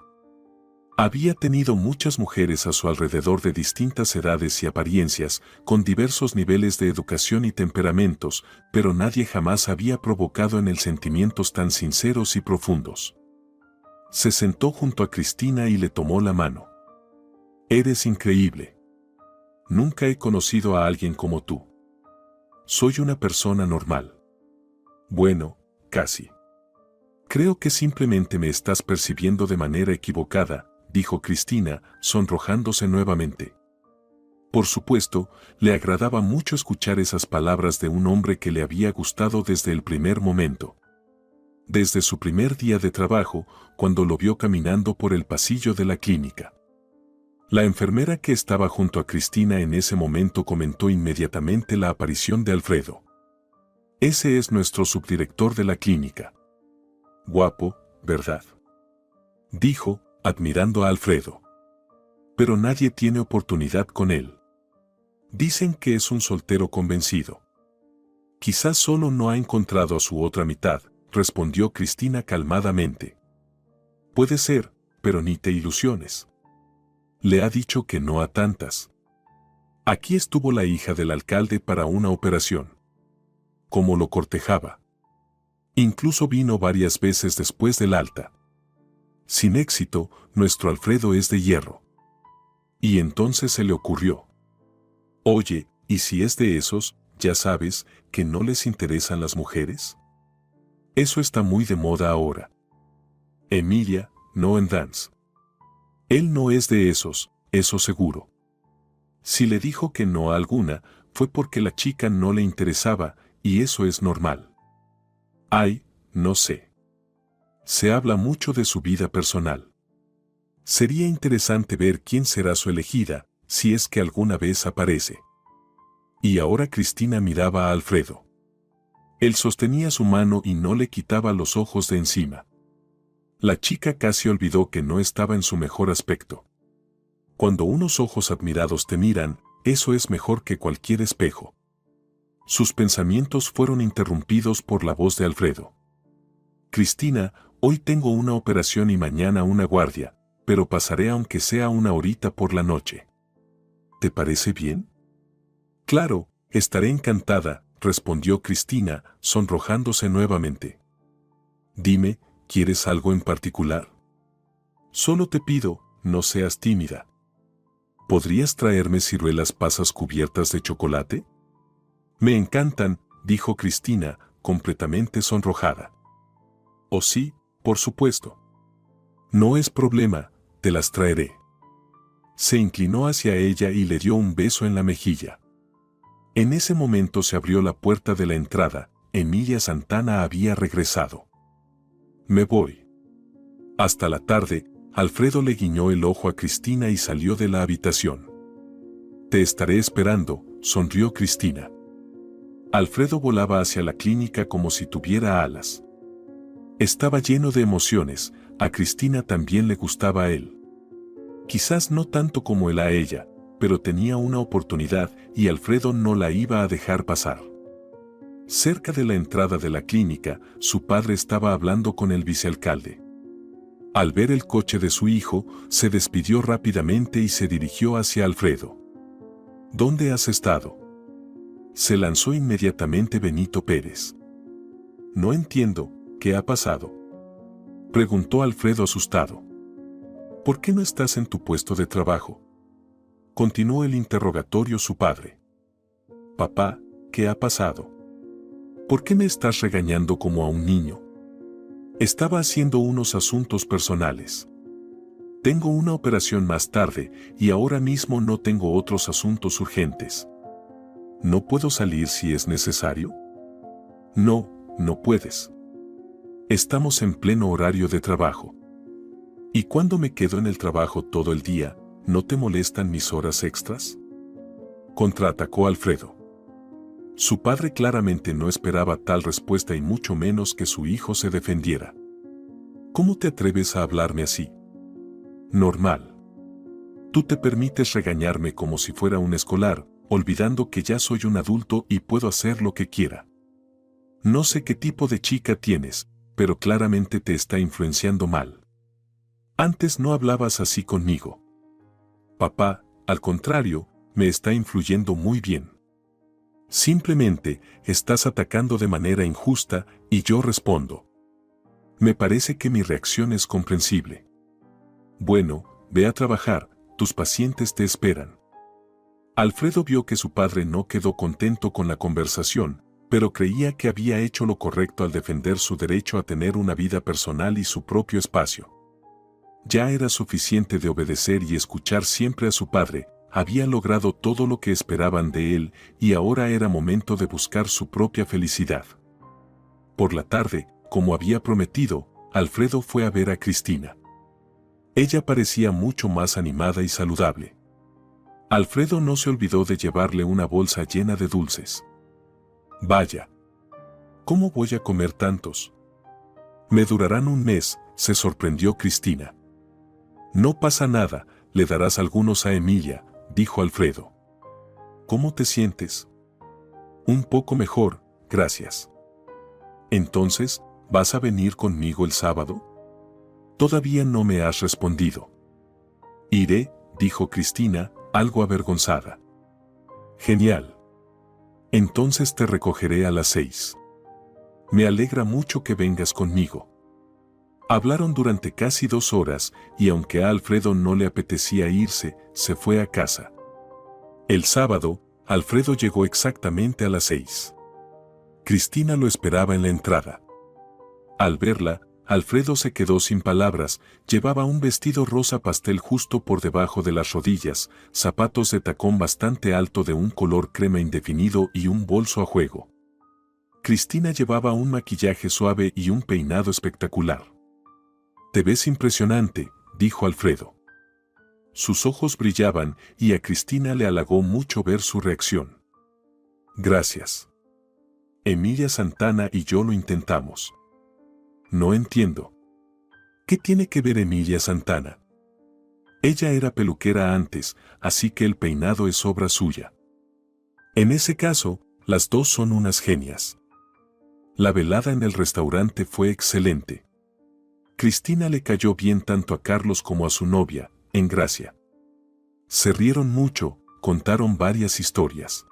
Había tenido muchas mujeres a su alrededor de distintas edades y apariencias, con diversos niveles de educación y temperamentos, pero nadie jamás había provocado en él sentimientos tan sinceros y profundos. Se sentó junto a Cristina y le tomó la mano. «Eres increíble. Nunca he conocido a alguien como tú. Soy una persona normal. Bueno, casi. Creo que simplemente me estás percibiendo de manera equivocada», dijo Cristina, sonrojándose nuevamente. Por supuesto, le agradaba mucho escuchar esas palabras de un hombre que le había gustado desde el primer momento. Desde su primer día de trabajo, cuando lo vio caminando por el pasillo de la clínica. La enfermera que estaba junto a Cristina en ese momento comentó inmediatamente la aparición de Alfredo. «Ese es nuestro subdirector de la clínica. Guapo, ¿verdad?», dijo, admirando a Alfredo. «Pero nadie tiene oportunidad con él. Dicen que es un soltero convencido. Quizás solo no ha encontrado a su otra mitad», respondió Cristina calmadamente. «Puede ser, pero ni te ilusiones. Le ha dicho que no a tantas. Aquí estuvo la hija del alcalde para una operación. Como lo cortejaba. Incluso vino varias veces después del alta. Sin éxito, nuestro Alfredo es de hierro». Y entonces se le ocurrió. «Oye, ¿y si es de esos, ya sabes, que no les interesan las mujeres? Eso está muy de moda ahora. Emilia, no en dance. Él no es de esos, eso seguro. Si le dijo que no a alguna, fue porque la chica no le interesaba, y eso es normal. Ay, no sé. Se habla mucho de su vida personal. Sería interesante ver quién será su elegida, si es que alguna vez aparece». Y ahora Cristina miraba a Alfredo. Él sostenía su mano y no le quitaba los ojos de encima. La chica casi olvidó que no estaba en su mejor aspecto. Cuando unos ojos admirados te miran, eso es mejor que cualquier espejo. Sus pensamientos fueron interrumpidos por la voz de Alfredo. «Cristina, hoy tengo una operación y mañana una guardia, pero pasaré aunque sea 1 horita por la noche. ¿Te parece bien?». «Claro, estaré encantada», respondió Cristina, sonrojándose nuevamente. «Dime, ¿quieres algo en particular? Solo te pido, no seas tímida. ¿Podrías traerme ciruelas pasas cubiertas de chocolate?». «Me encantan», dijo Cristina, completamente sonrojada. «Oh sí, por supuesto. No es problema, te las traeré». Se inclinó hacia ella y le dio un beso en la mejilla. En ese momento se abrió la puerta de la entrada. Emilia Santana había regresado. «Me voy». Hasta la tarde, Alfredo le guiñó el ojo a Cristina y salió de la habitación. «Te estaré esperando», sonrió Cristina. Alfredo volaba hacia la clínica como si tuviera alas. Estaba lleno de emociones, a Cristina también le gustaba a él. Quizás no tanto como él a ella, pero tenía una oportunidad y Alfredo no la iba a dejar pasar. Cerca de la entrada de la clínica, su padre estaba hablando con el vicealcalde. Al ver el coche de su hijo, se despidió rápidamente y se dirigió hacia Alfredo. ¿Dónde has estado? Se lanzó inmediatamente Benito Pérez. No entiendo, ¿qué ha pasado? Preguntó Alfredo asustado. ¿Por qué no estás en tu puesto de trabajo? Continuó el interrogatorio su padre. Papá, ¿qué ha pasado? ¿Por qué me estás regañando como a un niño? Estaba haciendo unos asuntos personales. Tengo una operación más tarde y ahora mismo no tengo otros asuntos urgentes. ¿No puedo salir si es necesario? No, no puedes. Estamos en pleno horario de trabajo. ¿Y cuando me quedo en el trabajo todo el día, no te molestan mis horas extras? Contraatacó Alfredo. Su padre claramente no esperaba tal respuesta y mucho menos que su hijo se defendiera. ¿Cómo te atreves a hablarme así? Normal. Tú te permites regañarme como si fuera un escolar, olvidando que ya soy un adulto y puedo hacer lo que quiera. No sé qué tipo de chica tienes, pero claramente te está influenciando mal. Antes no hablabas así conmigo. Papá, al contrario, me está influyendo muy bien. Simplemente estás atacando de manera injusta y yo respondo. Me parece que mi reacción es comprensible. Bueno, ve a trabajar, tus pacientes te esperan. Alfredo vio que su padre no quedó contento con la conversación, pero creía que había hecho lo correcto al defender su derecho a tener una vida personal y su propio espacio. Ya era suficiente de obedecer y escuchar siempre a su padre, había logrado todo lo que esperaban de él y ahora era momento de buscar su propia felicidad. Por la tarde, como había prometido, Alfredo fue a ver a Cristina. Ella parecía mucho más animada y saludable. Alfredo no se olvidó de llevarle una bolsa llena de dulces. Vaya. ¿Cómo voy a comer tantos? Me durarán un mes, se sorprendió Cristina. No pasa nada, le darás algunos a Emilia, dijo Alfredo. ¿Cómo te sientes? Un poco mejor, gracias. Entonces, ¿vas a venir conmigo el sábado? Todavía no me has respondido. Iré, dijo Cristina, algo avergonzada. Genial. Entonces te recogeré a las 6. Me alegra mucho que vengas conmigo. Hablaron durante casi 2 horas y aunque a Alfredo no le apetecía irse, se fue a casa. El sábado, Alfredo llegó exactamente a las 6. Cristina lo esperaba en la entrada. Al verla, Alfredo se quedó sin palabras, llevaba un vestido rosa pastel justo por debajo de las rodillas, zapatos de tacón bastante alto de un color crema indefinido y un bolso a juego. Cristina llevaba un maquillaje suave y un peinado espectacular. Te ves impresionante, dijo Alfredo. Sus ojos brillaban y a Cristina le halagó mucho ver su reacción. Gracias. Emilia Santana y yo lo intentamos. No entiendo. ¿Qué tiene que ver Emilia Santana? Ella era peluquera antes, así que el peinado es obra suya. En ese caso, las dos son unas genias. La velada en el restaurante fue excelente. Cristina le cayó bien tanto a Carlos como a su novia, Engracia. Se rieron mucho, contaron varias historias.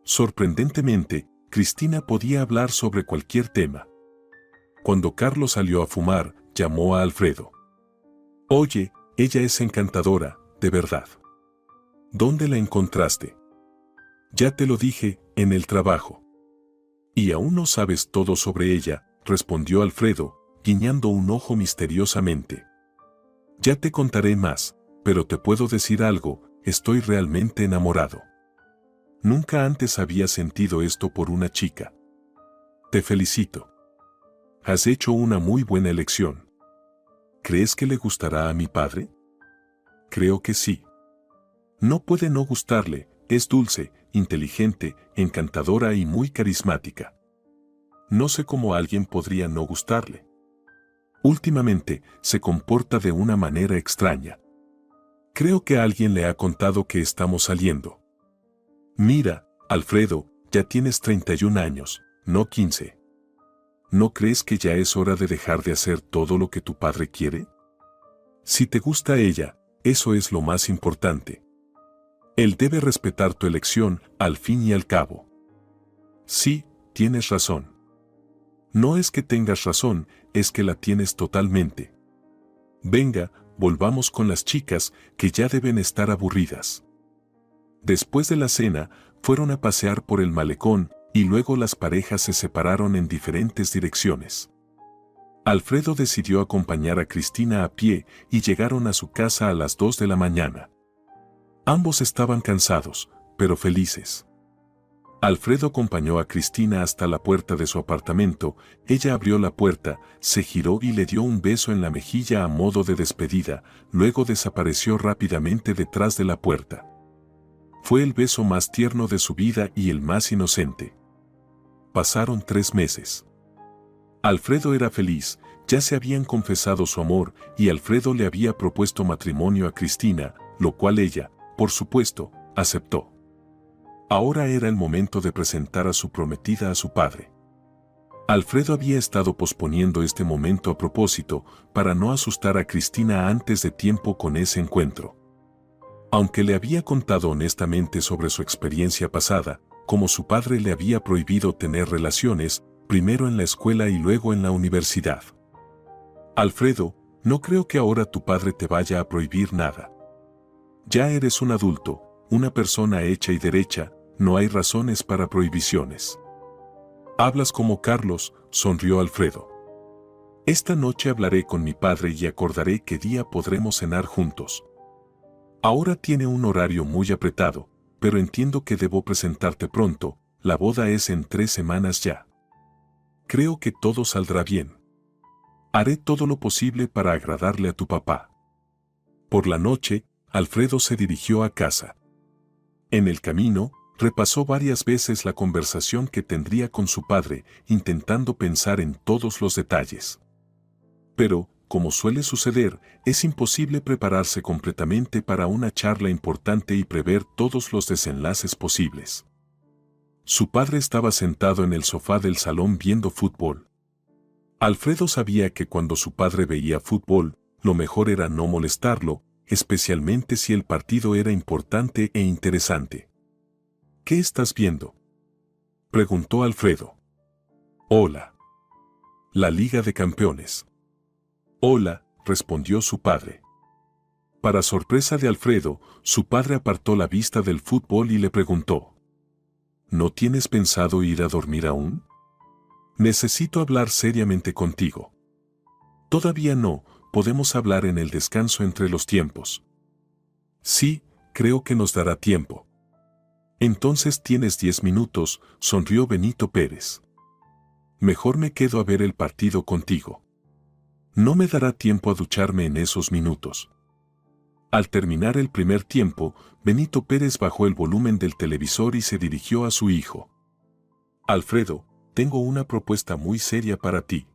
Sorprendentemente, Cristina podía hablar sobre cualquier tema. Cuando Carlos salió a fumar, llamó a Alfredo. Oye, ella es encantadora, de verdad. ¿Dónde la encontraste? Ya te lo dije, en el trabajo. ¿Y aún no sabes todo sobre ella?, respondió Alfredo, guiñando un ojo misteriosamente. Ya te contaré más, pero te puedo decir algo, estoy realmente enamorado. Nunca antes había sentido esto por una chica. Te felicito. Has hecho una muy buena elección. ¿Crees que le gustará a mi padre? Creo que sí. No puede no gustarle, Es dulce, inteligente, encantadora y muy carismática. No sé cómo alguien podría no gustarle. Últimamente, se comporta de una manera extraña. Creo que alguien le ha contado que estamos saliendo. Mira, Alfredo, ya tienes 31 años, no 15. ¿No crees que ya es hora de dejar de hacer todo lo que tu padre quiere? Si te gusta ella, eso es lo más importante. Él debe respetar tu elección, al fin y al cabo. Sí, tienes razón. No es que tengas razón, es que la tienes totalmente. Venga, volvamos con las chicas, que ya deben estar aburridas. Después de la cena, fueron a pasear por el malecón, y luego las parejas se separaron en diferentes direcciones. Alfredo decidió acompañar a Cristina a pie y llegaron a su casa a las 2 de la mañana. Ambos estaban cansados, pero felices. Alfredo acompañó a Cristina hasta la puerta de su apartamento, ella abrió la puerta, se giró y le dio un beso en la mejilla a modo de despedida, luego desapareció rápidamente detrás de la puerta. Fue el beso más tierno de su vida y el más inocente. Pasaron 3 meses. Alfredo era feliz, ya se habían confesado su amor y Alfredo le había propuesto matrimonio a Cristina, lo cual ella, por supuesto, aceptó. Ahora era el momento de presentar a su prometida a su padre. Alfredo había estado posponiendo este momento a propósito para no asustar a Cristina antes de tiempo con ese encuentro. Aunque le había contado honestamente sobre su experiencia pasada, como su padre le había prohibido tener relaciones, primero en la escuela y luego en la universidad. Alfredo, no creo que ahora tu padre te vaya a prohibir nada. Ya eres un adulto, una persona hecha y derecha, no hay razones para prohibiciones. Hablas como Carlos, sonrió Alfredo. Esta noche hablaré con mi padre y acordaré qué día podremos cenar juntos. Ahora tiene un horario muy apretado, pero entiendo que debo presentarte pronto, la boda es en 3 semanas ya. Creo que todo saldrá bien. Haré todo lo posible para agradarle a tu papá. Por la noche, Alfredo se dirigió a casa. En el camino, repasó varias veces la conversación que tendría con su padre, intentando pensar en todos los detalles. Pero, como suele suceder, es imposible prepararse completamente para una charla importante y prever todos los desenlaces posibles. Su padre estaba sentado en el sofá del salón viendo fútbol. Alfredo sabía que cuando su padre veía fútbol, lo mejor era no molestarlo, especialmente si el partido era importante e interesante. ¿Qué estás viendo?, preguntó Alfredo. Hola. La Liga de Campeones. Hola, respondió su padre. Para sorpresa de Alfredo, su padre apartó la vista del fútbol y le preguntó: ¿No tienes pensado ir a dormir aún? Necesito hablar seriamente contigo. Todavía no, podemos hablar en el descanso entre los tiempos. Sí, creo que nos dará tiempo. Entonces tienes 10 minutos, sonrió Benito Pérez. Mejor me quedo a ver el partido contigo. No me dará tiempo a ducharme en esos minutos. Al terminar el primer tiempo, Benito Pérez bajó el volumen del televisor y se dirigió a su hijo. Alfredo, tengo una propuesta muy seria para ti.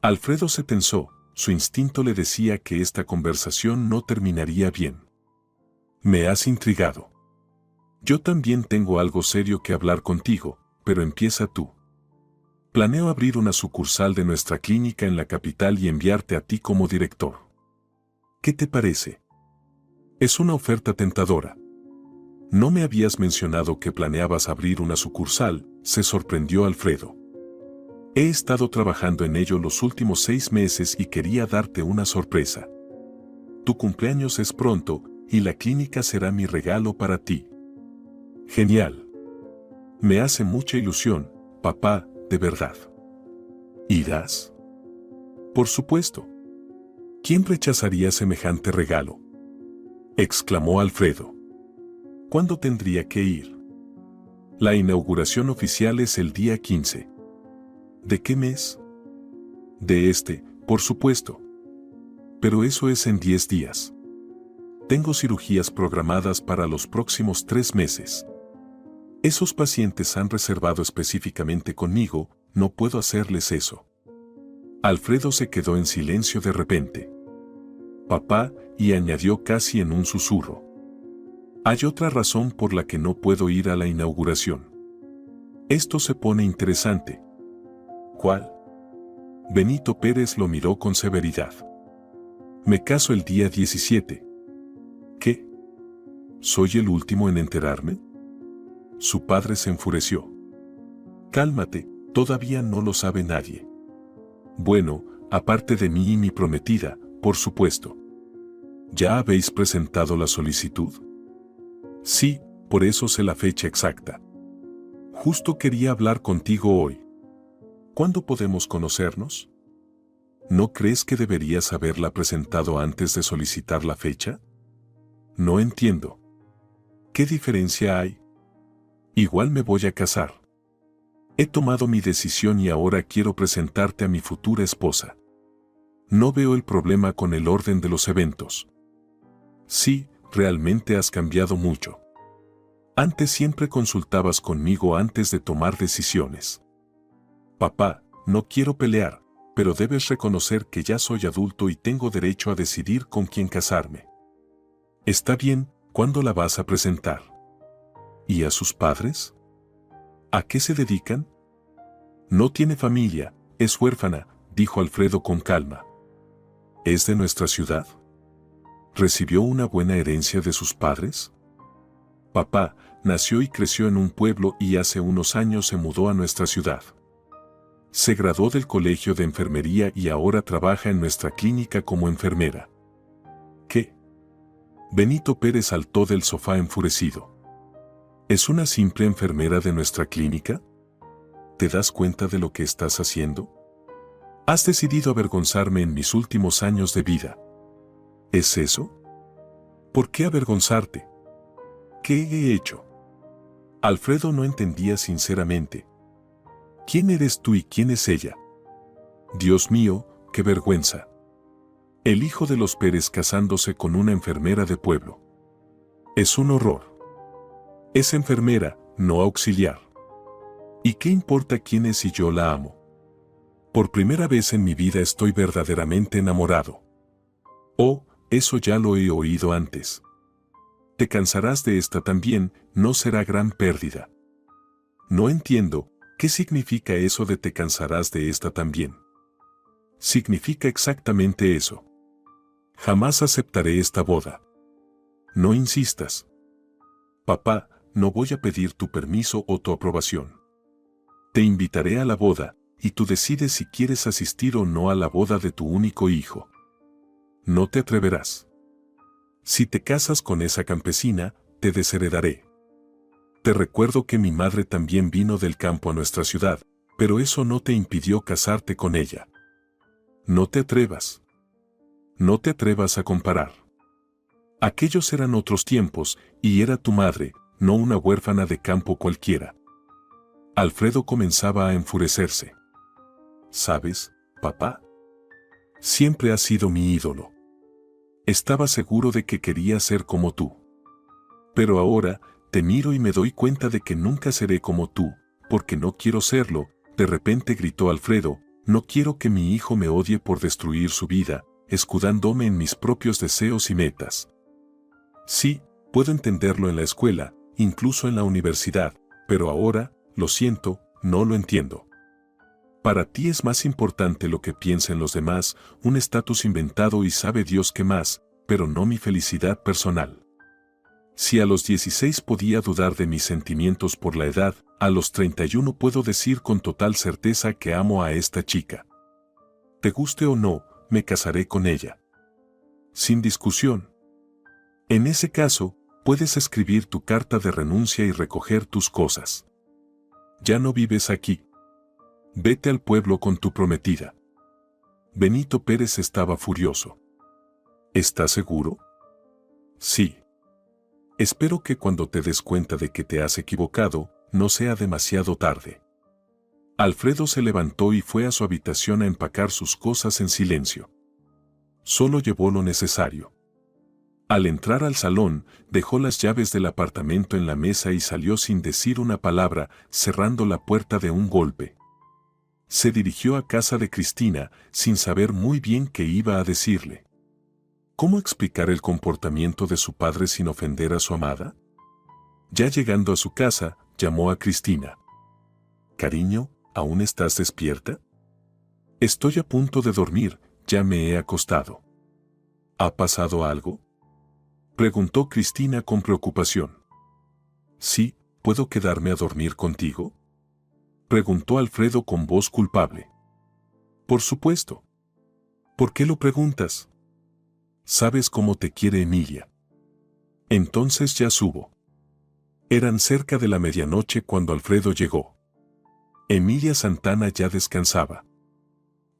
Alfredo se tensó, su instinto le decía que esta conversación no terminaría bien. Me has intrigado. Yo también tengo algo serio que hablar contigo, pero empieza tú. Planeo abrir una sucursal de nuestra clínica en la capital y enviarte a ti como director. ¿Qué te parece? Es una oferta tentadora. No me habías mencionado que planeabas abrir una sucursal, se sorprendió Alfredo. He estado trabajando en ello los últimos 6 meses y quería darte una sorpresa. Tu cumpleaños es pronto, y la clínica será mi regalo para ti. Genial. Me hace mucha ilusión, papá, de verdad. ¿Irás? Por supuesto. ¿Quién rechazaría semejante regalo?, exclamó Alfredo. ¿Cuándo tendría que ir? La inauguración oficial es el día 15. ¿De qué mes? De este, por supuesto. Pero eso es en 10 días. Tengo cirugías programadas para los próximos 3 meses. Esos pacientes han reservado específicamente conmigo, no puedo hacerles eso. Alfredo se quedó en silencio de repente. Papá, y añadió casi en un susurro. Hay otra razón por la que no puedo ir a la inauguración. Esto se pone interesante. ¿Cuál? Benito Pérez lo miró con severidad. Me caso el día 17. ¿Qué? ¿Soy el último en enterarme? Su padre se enfureció. Cálmate, todavía no lo sabe nadie. Bueno, aparte de mí y mi prometida, por supuesto. ¿Ya habéis presentado la solicitud? Sí, por eso sé la fecha exacta. Justo quería hablar contigo hoy. ¿Cuándo podemos conocernos? ¿No crees que deberías haberla presentado antes de solicitar la fecha? No entiendo. ¿Qué diferencia hay? Igual me voy a casar. He tomado mi decisión y ahora quiero presentarte a mi futura esposa. No veo el problema con el orden de los eventos. Sí, realmente has cambiado mucho. Antes siempre consultabas conmigo antes de tomar decisiones. Papá, no quiero pelear, pero debes reconocer que ya soy adulto y tengo derecho a decidir con quién casarme. Está bien, ¿cuándo la vas a presentar? ¿Y a sus padres? ¿A qué se dedican? No tiene familia, es huérfana, dijo Alfredo con calma. ¿Es de nuestra ciudad? ¿Recibió una buena herencia de sus padres? Papá nació y creció en un pueblo y hace unos años se mudó a nuestra ciudad. Se graduó del colegio de enfermería y ahora trabaja en nuestra clínica como enfermera. ¿Qué? Benito Pérez saltó del sofá enfurecido. ¿Es una simple enfermera de nuestra clínica? ¿Te das cuenta de lo que estás haciendo? Has decidido avergonzarme en mis últimos años de vida. ¿Es eso? ¿Por qué avergonzarte? ¿Qué he hecho? Alfredo no entendía sinceramente. ¿Quién eres tú y quién es ella? Dios mío, qué vergüenza. El hijo de los Pérez casándose con una enfermera de pueblo. Es un horror. Es enfermera, no auxiliar. ¿Y qué importa quién es si yo la amo? Por primera vez en mi vida estoy verdaderamente enamorado. Oh, eso ya lo he oído antes. Te cansarás de esta también, no será gran pérdida. No entiendo, ¿qué significa eso de te cansarás de esta también? Significa exactamente eso. Jamás aceptaré esta boda. No insistas. Papá, no voy a pedir tu permiso o tu aprobación. Te invitaré a la boda, y tú decides si quieres asistir o no a la boda de tu único hijo. No te atreverás. Si te casas con esa campesina, te desheredaré. Te recuerdo que mi madre también vino del campo a nuestra ciudad, pero eso no te impidió casarte con ella. No te atrevas. No te atrevas a comparar. Aquellos eran otros tiempos, y era tu madre, no una huérfana de campo cualquiera. Alfredo comenzaba a enfurecerse. ¿Sabes, papá? Siempre has sido mi ídolo. Estaba seguro de que quería ser como tú. Pero ahora, te miro y me doy cuenta de que nunca seré como tú, porque no quiero serlo, de repente gritó Alfredo, no quiero que mi hijo me odie por destruir su vida, escudándome en mis propios deseos y metas. Sí, puedo entenderlo en la escuela, incluso en la universidad, pero ahora, lo siento, no lo entiendo. Para ti es más importante lo que piensen los demás, un estatus inventado y sabe Dios qué más, pero no mi felicidad personal. Si a los 16 podía dudar de mis sentimientos por la edad, a los 31 puedo decir con total certeza que amo a esta chica. Te guste o no, me casaré con ella. Sin discusión. En ese caso, puedes escribir tu carta de renuncia y recoger tus cosas. Ya no vives aquí. Vete al pueblo con tu prometida. Benito Pérez estaba furioso. ¿Estás seguro? Sí. Espero que cuando te des cuenta de que te has equivocado, no sea demasiado tarde. Alfredo se levantó y fue a su habitación a empacar sus cosas en silencio. Solo llevó lo necesario. Al entrar al salón, dejó las llaves del apartamento en la mesa y salió sin decir una palabra, cerrando la puerta de un golpe. Se dirigió a casa de Cristina, sin saber muy bien qué iba a decirle. ¿Cómo explicar el comportamiento de su padre sin ofender a su amada? Ya llegando a su casa, llamó a Cristina. «Cariño, ¿aún estás despierta?» «Estoy a punto de dormir, ya me he acostado». «¿Ha pasado algo?», preguntó Cristina con preocupación. «Sí, ¿puedo quedarme a dormir contigo?», preguntó Alfredo con voz culpable. «Por supuesto». «¿Por qué lo preguntas? Sabes cómo te quiere Emilia». «Entonces ya subo». Eran cerca de la medianoche cuando Alfredo llegó. Emilia Santana ya descansaba.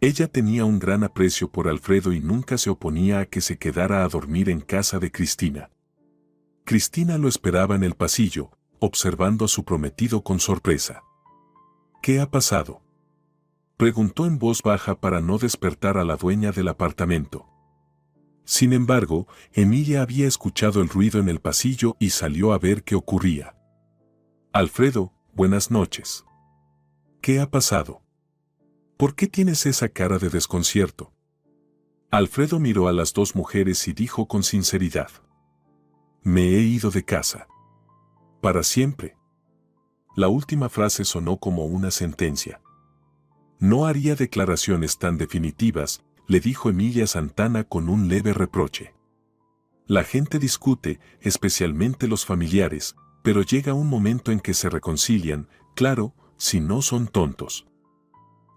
Ella tenía un gran aprecio por Alfredo y nunca se oponía a que se quedara a dormir en casa de Cristina. Cristina lo esperaba en el pasillo, observando a su prometido con sorpresa. «¿Qué ha pasado?», preguntó en voz baja para no despertar a la dueña del apartamento. Sin embargo, Emilia había escuchado el ruido en el pasillo y salió a ver qué ocurría. «Alfredo, buenas noches. ¿Qué ha pasado? ¿Por qué tienes esa cara de desconcierto?». Alfredo miró a las dos mujeres y dijo con sinceridad: «Me he ido de casa. Para siempre». La última frase sonó como una sentencia. «No haría declaraciones tan definitivas», le dijo Emilia Santana con un leve reproche. «La gente discute, especialmente los familiares, pero llega un momento en que se reconcilian, claro, si no son tontos.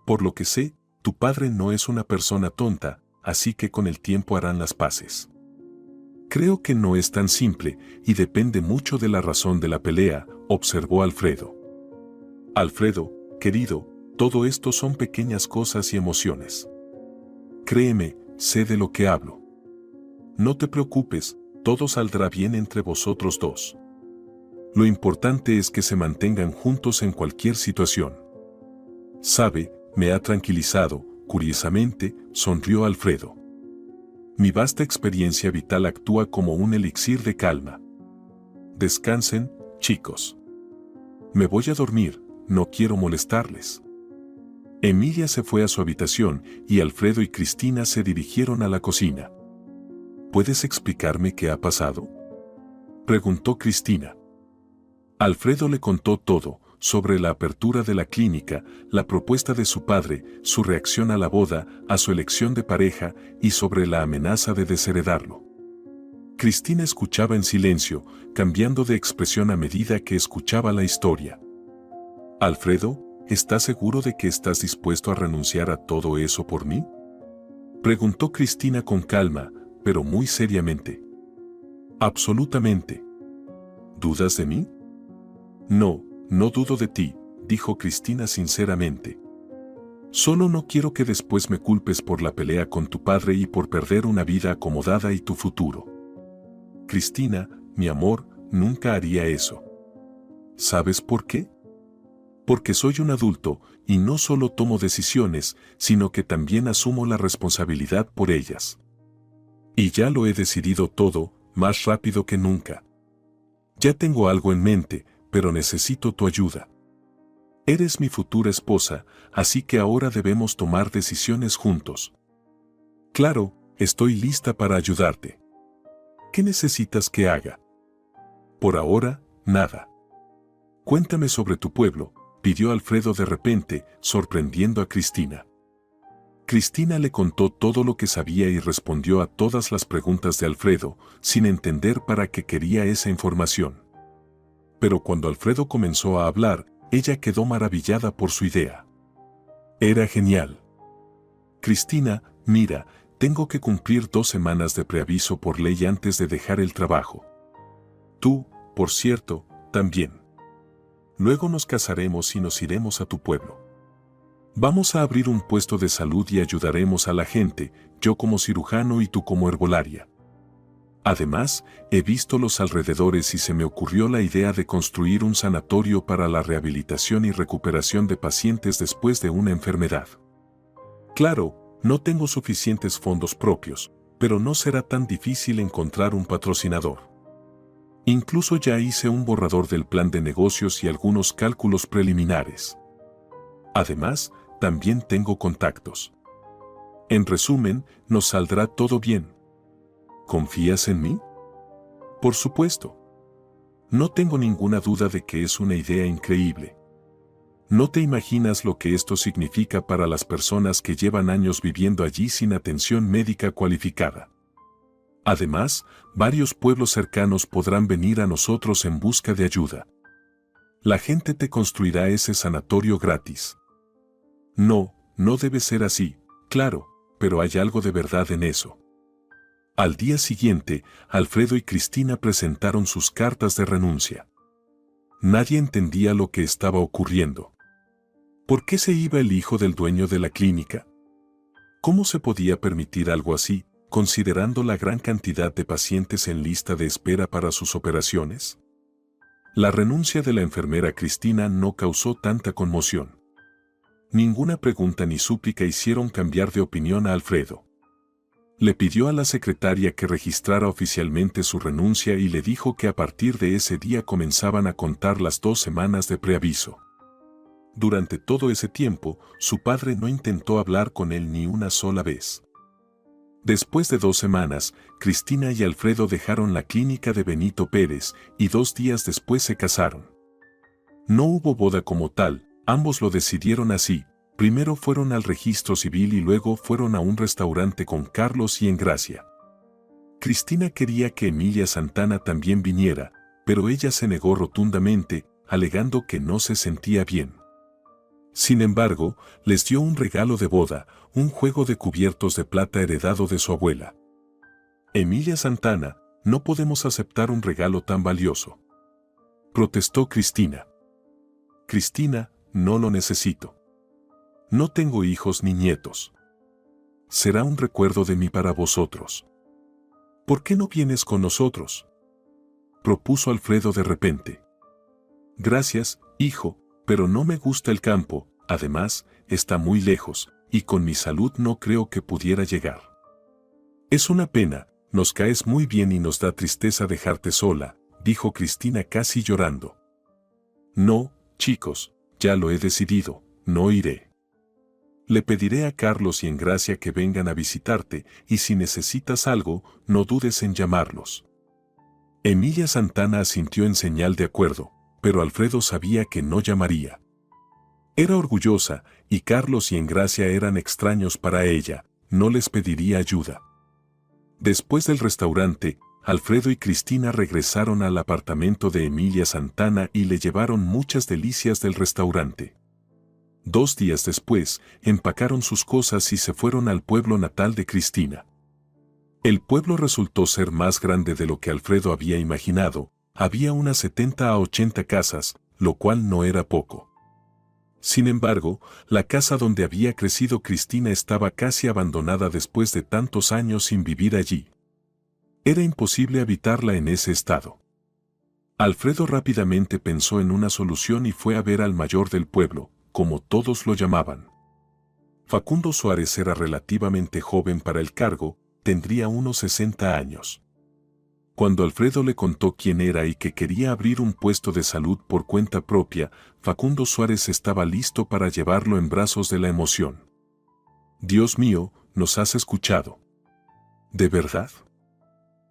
Por lo que sé, tu padre no es una persona tonta, así que con el tiempo harán las paces». «Creo que no es tan simple, y depende mucho de la razón de la pelea», observó Alfredo. «Alfredo, querido, todo esto son pequeñas cosas y emociones. Créeme, sé de lo que hablo. No te preocupes, todo saldrá bien entre vosotros dos. Lo importante es que se mantengan juntos en cualquier situación». «Sabe, me ha tranquilizado», curiosamente, sonrió Alfredo. «Mi vasta experiencia vital actúa como un elixir de calma. Descansen, chicos. Me voy a dormir, no quiero molestarles». Emilia se fue a su habitación y Alfredo y Cristina se dirigieron a la cocina. «¿Puedes explicarme qué ha pasado?», preguntó Cristina. Alfredo le contó todo, sobre la apertura de la clínica, la propuesta de su padre, su reacción a la boda, a su elección de pareja y sobre la amenaza de desheredarlo. Cristina escuchaba en silencio, cambiando de expresión a medida que escuchaba la historia. «Alfredo, ¿estás seguro de que estás dispuesto a renunciar a todo eso por mí?», preguntó Cristina con calma, pero muy seriamente. «Absolutamente». «¿Dudas de mí?». «No, no dudo de ti», dijo Cristina sinceramente. «Solo no quiero que después me culpes por la pelea con tu padre y por perder una vida acomodada y tu futuro». «Cristina, mi amor, nunca haría eso». «¿Sabes por qué?». «Porque soy un adulto, y no solo tomo decisiones, sino que también asumo la responsabilidad por ellas. Y ya lo he decidido todo, más rápido que nunca. Ya tengo algo en mente, pero necesito tu ayuda. Eres mi futura esposa, así que ahora debemos tomar decisiones juntos». «Claro, estoy lista para ayudarte. ¿Qué necesitas que haga?». «Por ahora, nada». «Cuéntame sobre tu pueblo», pidió Alfredo de repente, sorprendiendo a Cristina. Cristina le contó todo lo que sabía y respondió a todas las preguntas de Alfredo, sin entender para qué quería esa información. Pero cuando Alfredo comenzó a hablar, ella quedó maravillada por su idea. Era genial. «Cristina, mira, tengo que cumplir 2 semanas de preaviso por ley antes de dejar el trabajo. Tú, por cierto, también. Luego nos casaremos y nos iremos a tu pueblo. Vamos a abrir un puesto de salud y ayudaremos a la gente, yo como cirujano y tú como herbolaria. Además, he visto los alrededores y se me ocurrió la idea de construir un sanatorio para la rehabilitación y recuperación de pacientes después de una enfermedad. Claro, no tengo suficientes fondos propios, pero no será tan difícil encontrar un patrocinador. Incluso ya hice un borrador del plan de negocios y algunos cálculos preliminares. Además, también tengo contactos. En resumen, nos saldrá todo bien. ¿Confías en mí? Por supuesto. No tengo ninguna duda de que es una idea increíble. No te imaginas lo que esto significa para las personas que llevan años viviendo allí sin atención médica cualificada. Además, varios pueblos cercanos podrán venir a nosotros en busca de ayuda. La gente te construirá ese sanatorio gratis. No, no debe ser así, claro, pero hay algo de verdad en eso. Al día siguiente, Alfredo y Cristina presentaron sus cartas de renuncia. Nadie entendía lo que estaba ocurriendo. ¿Por qué se iba el hijo del dueño de la clínica? ¿Cómo se podía permitir algo así, considerando la gran cantidad de pacientes en lista de espera para sus operaciones? La renuncia de la enfermera Cristina no causó tanta conmoción. Ninguna pregunta ni súplica hicieron cambiar de opinión a Alfredo. Le pidió a la secretaria que registrara oficialmente su renuncia y le dijo que a partir de ese día comenzaban a contar las 2 semanas de preaviso. Durante todo ese tiempo, su padre no intentó hablar con él ni una sola vez. Después de 2 semanas, Cristina y Alfredo dejaron la clínica de Benito Pérez y 2 días después se casaron. No hubo boda como tal, ambos lo decidieron así. Primero fueron al registro civil y luego fueron a un restaurante con Carlos y Engracia. Cristina quería que Emilia Santana también viniera, pero ella se negó rotundamente, alegando que no se sentía bien. Sin embargo, les dio un regalo de boda, un juego de cubiertos de plata heredado de su abuela. Emilia Santana, no podemos aceptar un regalo tan valioso, protestó Cristina. Cristina, no lo necesito. No tengo hijos ni nietos. Será un recuerdo de mí para vosotros. ¿Por qué no vienes con nosotros?, propuso Alfredo de repente. Gracias, hijo, pero no me gusta el campo, además, está muy lejos, y con mi salud no creo que pudiera llegar. Es una pena, nos caes muy bien y nos da tristeza dejarte sola, dijo Cristina casi llorando. No, chicos, ya lo he decidido, no iré. Le pediré a Carlos y Engracia que vengan a visitarte, y si necesitas algo, no dudes en llamarlos. Emilia Santana asintió en señal de acuerdo, pero Alfredo sabía que no llamaría. Era orgullosa, y Carlos y Engracia eran extraños para ella, no les pediría ayuda. Después del restaurante, Alfredo y Cristina regresaron al apartamento de Emilia Santana y le llevaron muchas delicias del restaurante. 2 días después, empacaron sus cosas y se fueron al pueblo natal de Cristina. El pueblo resultó ser más grande de lo que Alfredo había imaginado, había unas 70 a 80 casas, lo cual no era poco. Sin embargo, la casa donde había crecido Cristina estaba casi abandonada después de tantos años sin vivir allí. Era imposible habitarla en ese estado. Alfredo rápidamente pensó en una solución y fue a ver al mayor del pueblo, como todos lo llamaban. Facundo Suárez era relativamente joven para el cargo, tendría unos 60 años. Cuando Alfredo le contó quién era y que quería abrir un puesto de salud por cuenta propia, Facundo Suárez estaba listo para llevarlo en brazos de la emoción. «Dios mío, ¿nos has escuchado? ¿De verdad?»,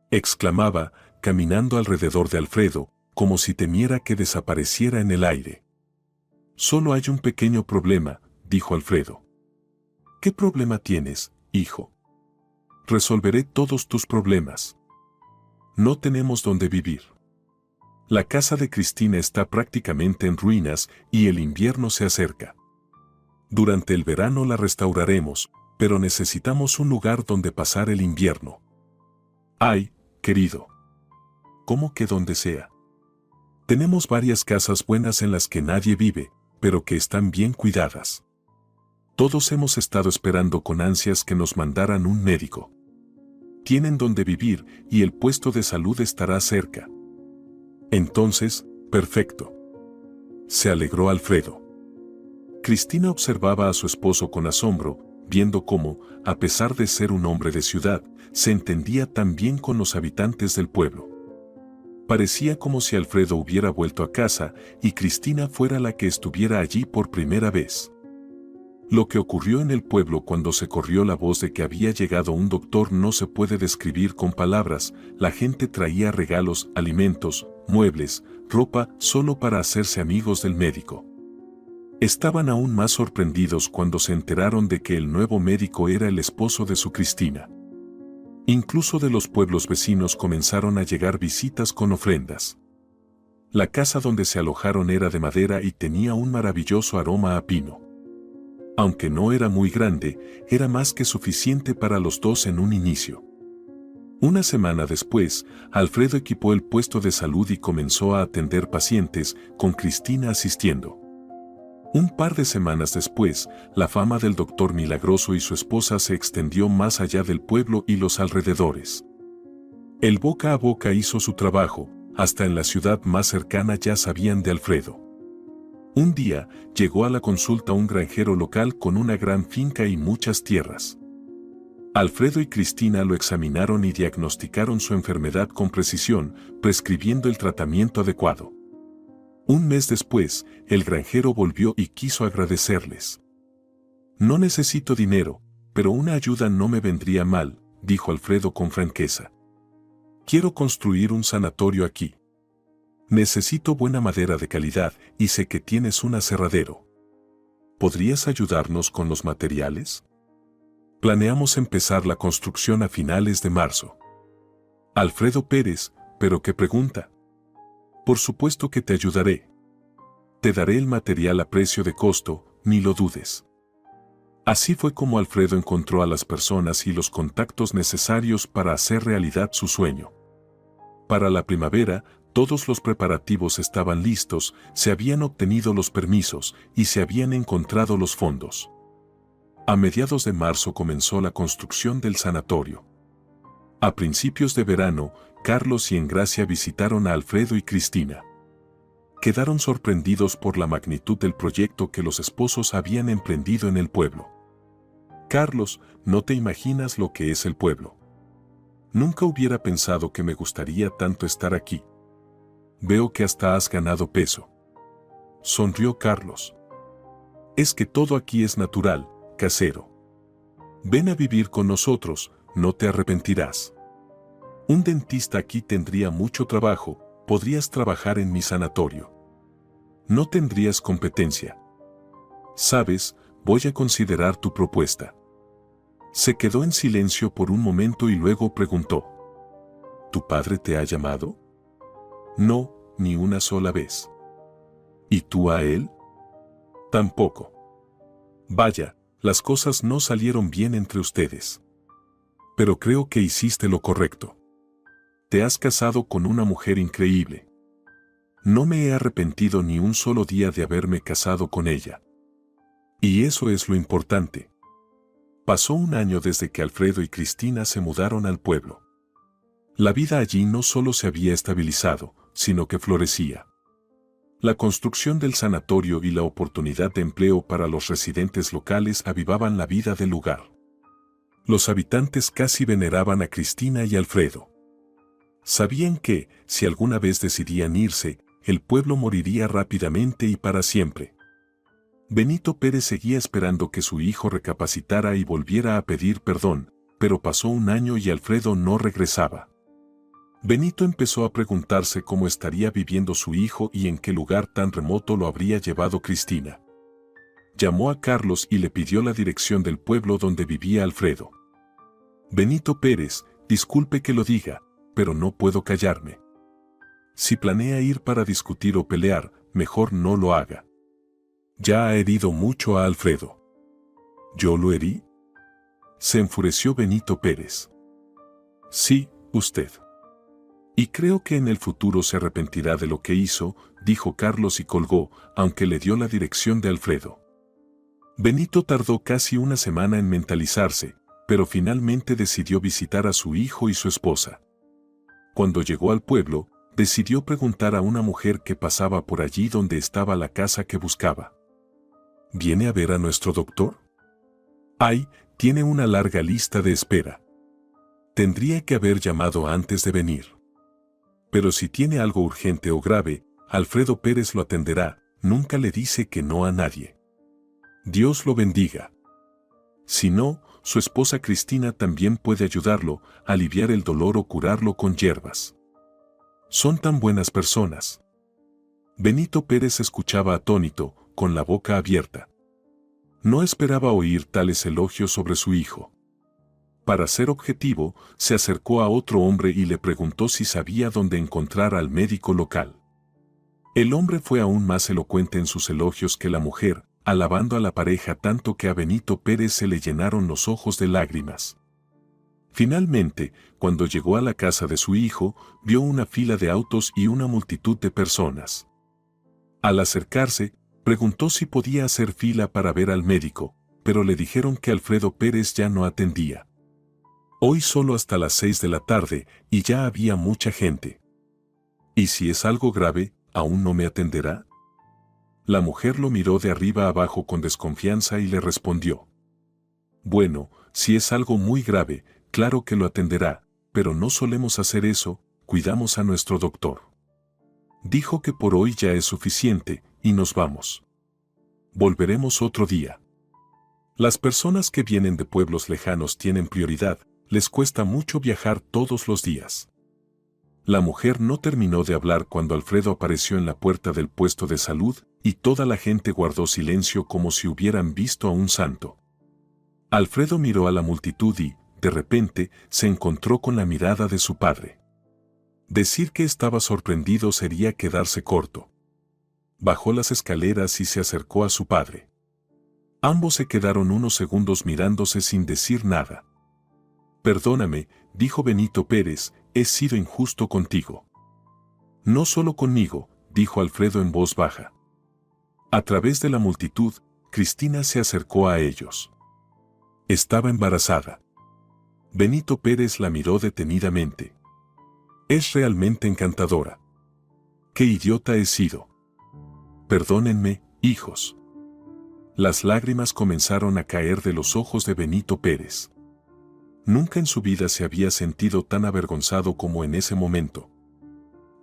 exclamaba, caminando alrededor de Alfredo, como si temiera que desapareciera en el aire. «Solo hay un pequeño problema», dijo Alfredo. «¿Qué problema tienes, hijo?». «Resolveré todos tus problemas. No tenemos dónde vivir. La casa de Cristina está prácticamente en ruinas y el invierno se acerca. Durante el verano la restauraremos, pero necesitamos un lugar donde pasar el invierno». «Ay, querido. ¿Cómo que donde sea? Tenemos varias casas buenas en las que nadie vive, pero que están bien cuidadas. Todos hemos estado esperando con ansias que nos mandaran un médico. Tienen donde vivir y el puesto de salud estará cerca». «Entonces, perfecto», se alegró Alfredo. Cristina observaba a su esposo con asombro, viendo cómo, a pesar de ser un hombre de ciudad, se entendía tan bien con los habitantes del pueblo. Parecía como si Alfredo hubiera vuelto a casa y Cristina fuera la que estuviera allí por primera vez. Lo que ocurrió en el pueblo cuando se corrió la voz de que había llegado un doctor no se puede describir con palabras. La gente traía regalos, alimentos, muebles, ropa, solo para hacerse amigos del médico. Estaban aún más sorprendidos cuando se enteraron de que el nuevo médico era el esposo de su Cristina. Incluso de los pueblos vecinos comenzaron a llegar visitas con ofrendas. La casa donde se alojaron era de madera y tenía un maravilloso aroma a pino. Aunque no era muy grande, era más que suficiente para los dos en un inicio. Una semana después, Alfredo equipó el puesto de salud y comenzó a atender pacientes, con Cristina asistiendo. Un par de semanas después, la fama del doctor Milagroso y su esposa se extendió más allá del pueblo y los alrededores. El boca a boca hizo su trabajo, hasta en la ciudad más cercana ya sabían de Alfredo. Un día, llegó a la consulta un granjero local con una gran finca y muchas tierras. Alfredo y Cristina lo examinaron y diagnosticaron su enfermedad con precisión, prescribiendo el tratamiento adecuado. Un mes después, el granjero volvió y quiso agradecerles. «No necesito dinero, pero una ayuda no me vendría mal», dijo Alfredo con franqueza. «Quiero construir un sanatorio aquí. Necesito buena madera de calidad y sé que tienes un aserradero. ¿Podrías ayudarnos con los materiales? Planeamos empezar la construcción a finales de marzo». Alfredo Pérez, ¿pero qué pregunta? Por supuesto que te ayudaré. Te daré el material a precio de costo, ni lo dudes. Así fue como Alfredo encontró a las personas y los contactos necesarios para hacer realidad su sueño. Para la primavera, todos los preparativos estaban listos, se habían obtenido los permisos y se habían encontrado los fondos. A mediados de marzo comenzó la construcción del sanatorio. A principios de verano, Carlos y Engracia visitaron a Alfredo y Cristina. Quedaron sorprendidos por la magnitud del proyecto que los esposos habían emprendido en el pueblo. «Carlos, no te imaginas lo que es el pueblo. Nunca hubiera pensado que me gustaría tanto estar aquí. Veo que hasta has ganado peso». Sonrió Carlos. «Es que todo aquí es natural, casero. Ven a vivir con nosotros, no te arrepentirás. Un dentista aquí tendría mucho trabajo, podrías trabajar en mi sanatorio. No tendrías competencia. Sabes, voy a considerar tu propuesta». Se quedó en silencio por un momento y luego preguntó. «¿Tu padre te ha llamado?» «No, ni una sola vez». «¿Y tú a él?» «Tampoco». «Vaya, las cosas no salieron bien entre ustedes. Pero creo que hiciste lo correcto. Te has casado con una mujer increíble. No me he arrepentido ni un solo día de haberme casado con ella. Y eso es lo importante». Pasó un año desde que Alfredo y Cristina se mudaron al pueblo. La vida allí no solo se había estabilizado, sino que florecía. La construcción del sanatorio y la oportunidad de empleo para los residentes locales avivaban la vida del lugar. Los habitantes casi veneraban a Cristina y Alfredo. Sabían que, si alguna vez decidían irse, el pueblo moriría rápidamente y para siempre. Benito Pérez seguía esperando que su hijo recapacitara y volviera a pedir perdón, pero pasó un año y Alfredo no regresaba. Benito empezó a preguntarse cómo estaría viviendo su hijo y en qué lugar tan remoto lo habría llevado Cristina. Llamó a Carlos y le pidió la dirección del pueblo donde vivía Alfredo. «Benito Pérez, disculpe que lo diga, pero no puedo callarme. Si planea ir para discutir o pelear, mejor no lo haga. Ya ha herido mucho a Alfredo». «¿Yo lo herí?», se enfureció Benito Pérez. «Sí, usted. Y creo que en el futuro se arrepentirá de lo que hizo», dijo Carlos y colgó, aunque le dio la dirección de Alfredo. Benito tardó casi una semana en mentalizarse, pero finalmente decidió visitar a su hijo y su esposa. Cuando llegó al pueblo, decidió preguntar a una mujer que pasaba por allí donde estaba la casa que buscaba. «¿Viene a ver a nuestro doctor?». Ay, tiene una larga lista de espera. Tendría que haber llamado antes de venir. Pero si tiene algo urgente o grave, Alfredo Pérez lo atenderá, nunca le dice que no a nadie. Dios lo bendiga. Si no, su esposa Cristina también puede ayudarlo, aliviar el dolor o curarlo con hierbas. Son tan buenas personas. Benito Pérez escuchaba atónito, con la boca abierta. No esperaba oír tales elogios sobre su hijo. Para ser objetivo, se acercó a otro hombre y le preguntó si sabía dónde encontrar al médico local. El hombre fue aún más elocuente en sus elogios que la mujer, alabando a la pareja tanto que a Benito Pérez se le llenaron los ojos de lágrimas. Finalmente, cuando llegó a la casa de su hijo, vio una fila de autos y una multitud de personas. Al acercarse, preguntó si podía hacer fila para ver al médico, pero le dijeron que Alfredo Pérez ya no atendía. Hoy solo hasta las 6 de la tarde y ya había mucha gente. ¿Y si es algo grave, aún no me atenderá? La mujer lo miró de arriba abajo con desconfianza y le respondió. Bueno, si es algo muy grave, claro que lo atenderá, pero no solemos hacer eso, cuidamos a nuestro doctor. Dijo que por hoy ya es suficiente, y nos vamos. Volveremos otro día. Las personas que vienen de pueblos lejanos tienen prioridad, les cuesta mucho viajar todos los días. La mujer no terminó de hablar cuando Alfredo apareció en la puerta del puesto de salud y toda la gente guardó silencio como si hubieran visto a un santo. Alfredo miró a la multitud y, de repente, se encontró con la mirada de su padre. Decir que estaba sorprendido sería quedarse corto. Bajó las escaleras y se acercó a su padre. Ambos se quedaron unos segundos mirándose sin decir nada. Perdóname, dijo Benito Pérez, he sido injusto contigo. No solo conmigo, dijo Alfredo en voz baja. A través de la multitud, Cristina se acercó a ellos. Estaba embarazada. Benito Pérez la miró detenidamente. Es realmente encantadora. ¡Qué idiota he sido! Perdónenme, hijos. Las lágrimas comenzaron a caer de los ojos de Benito Pérez. Nunca en su vida se había sentido tan avergonzado como en ese momento.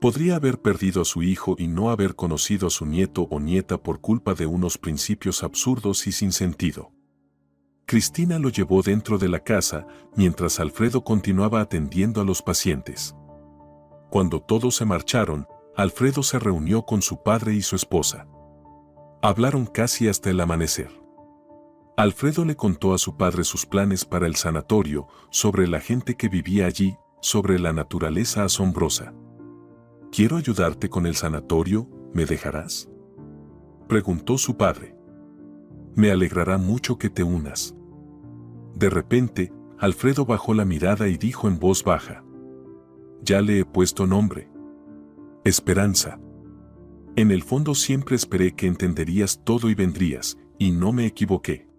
Podría haber perdido a su hijo y no haber conocido a su nieto o nieta por culpa de unos principios absurdos y sin sentido. Cristina lo llevó dentro de la casa, mientras Alfredo continuaba atendiendo a los pacientes. Cuando todos se marcharon, Alfredo se reunió con su padre y su esposa. Hablaron casi hasta el amanecer. Alfredo le contó a su padre sus planes para el sanatorio, sobre la gente que vivía allí, sobre la naturaleza asombrosa. «Quiero ayudarte con el sanatorio, ¿me dejarás?», preguntó su padre. «Me alegrará mucho que te unas». De repente, Alfredo bajó la mirada y dijo en voz baja. «Ya le he puesto nombre. Esperanza. En el fondo siempre esperé que entenderías todo y vendrías, y no me equivoqué».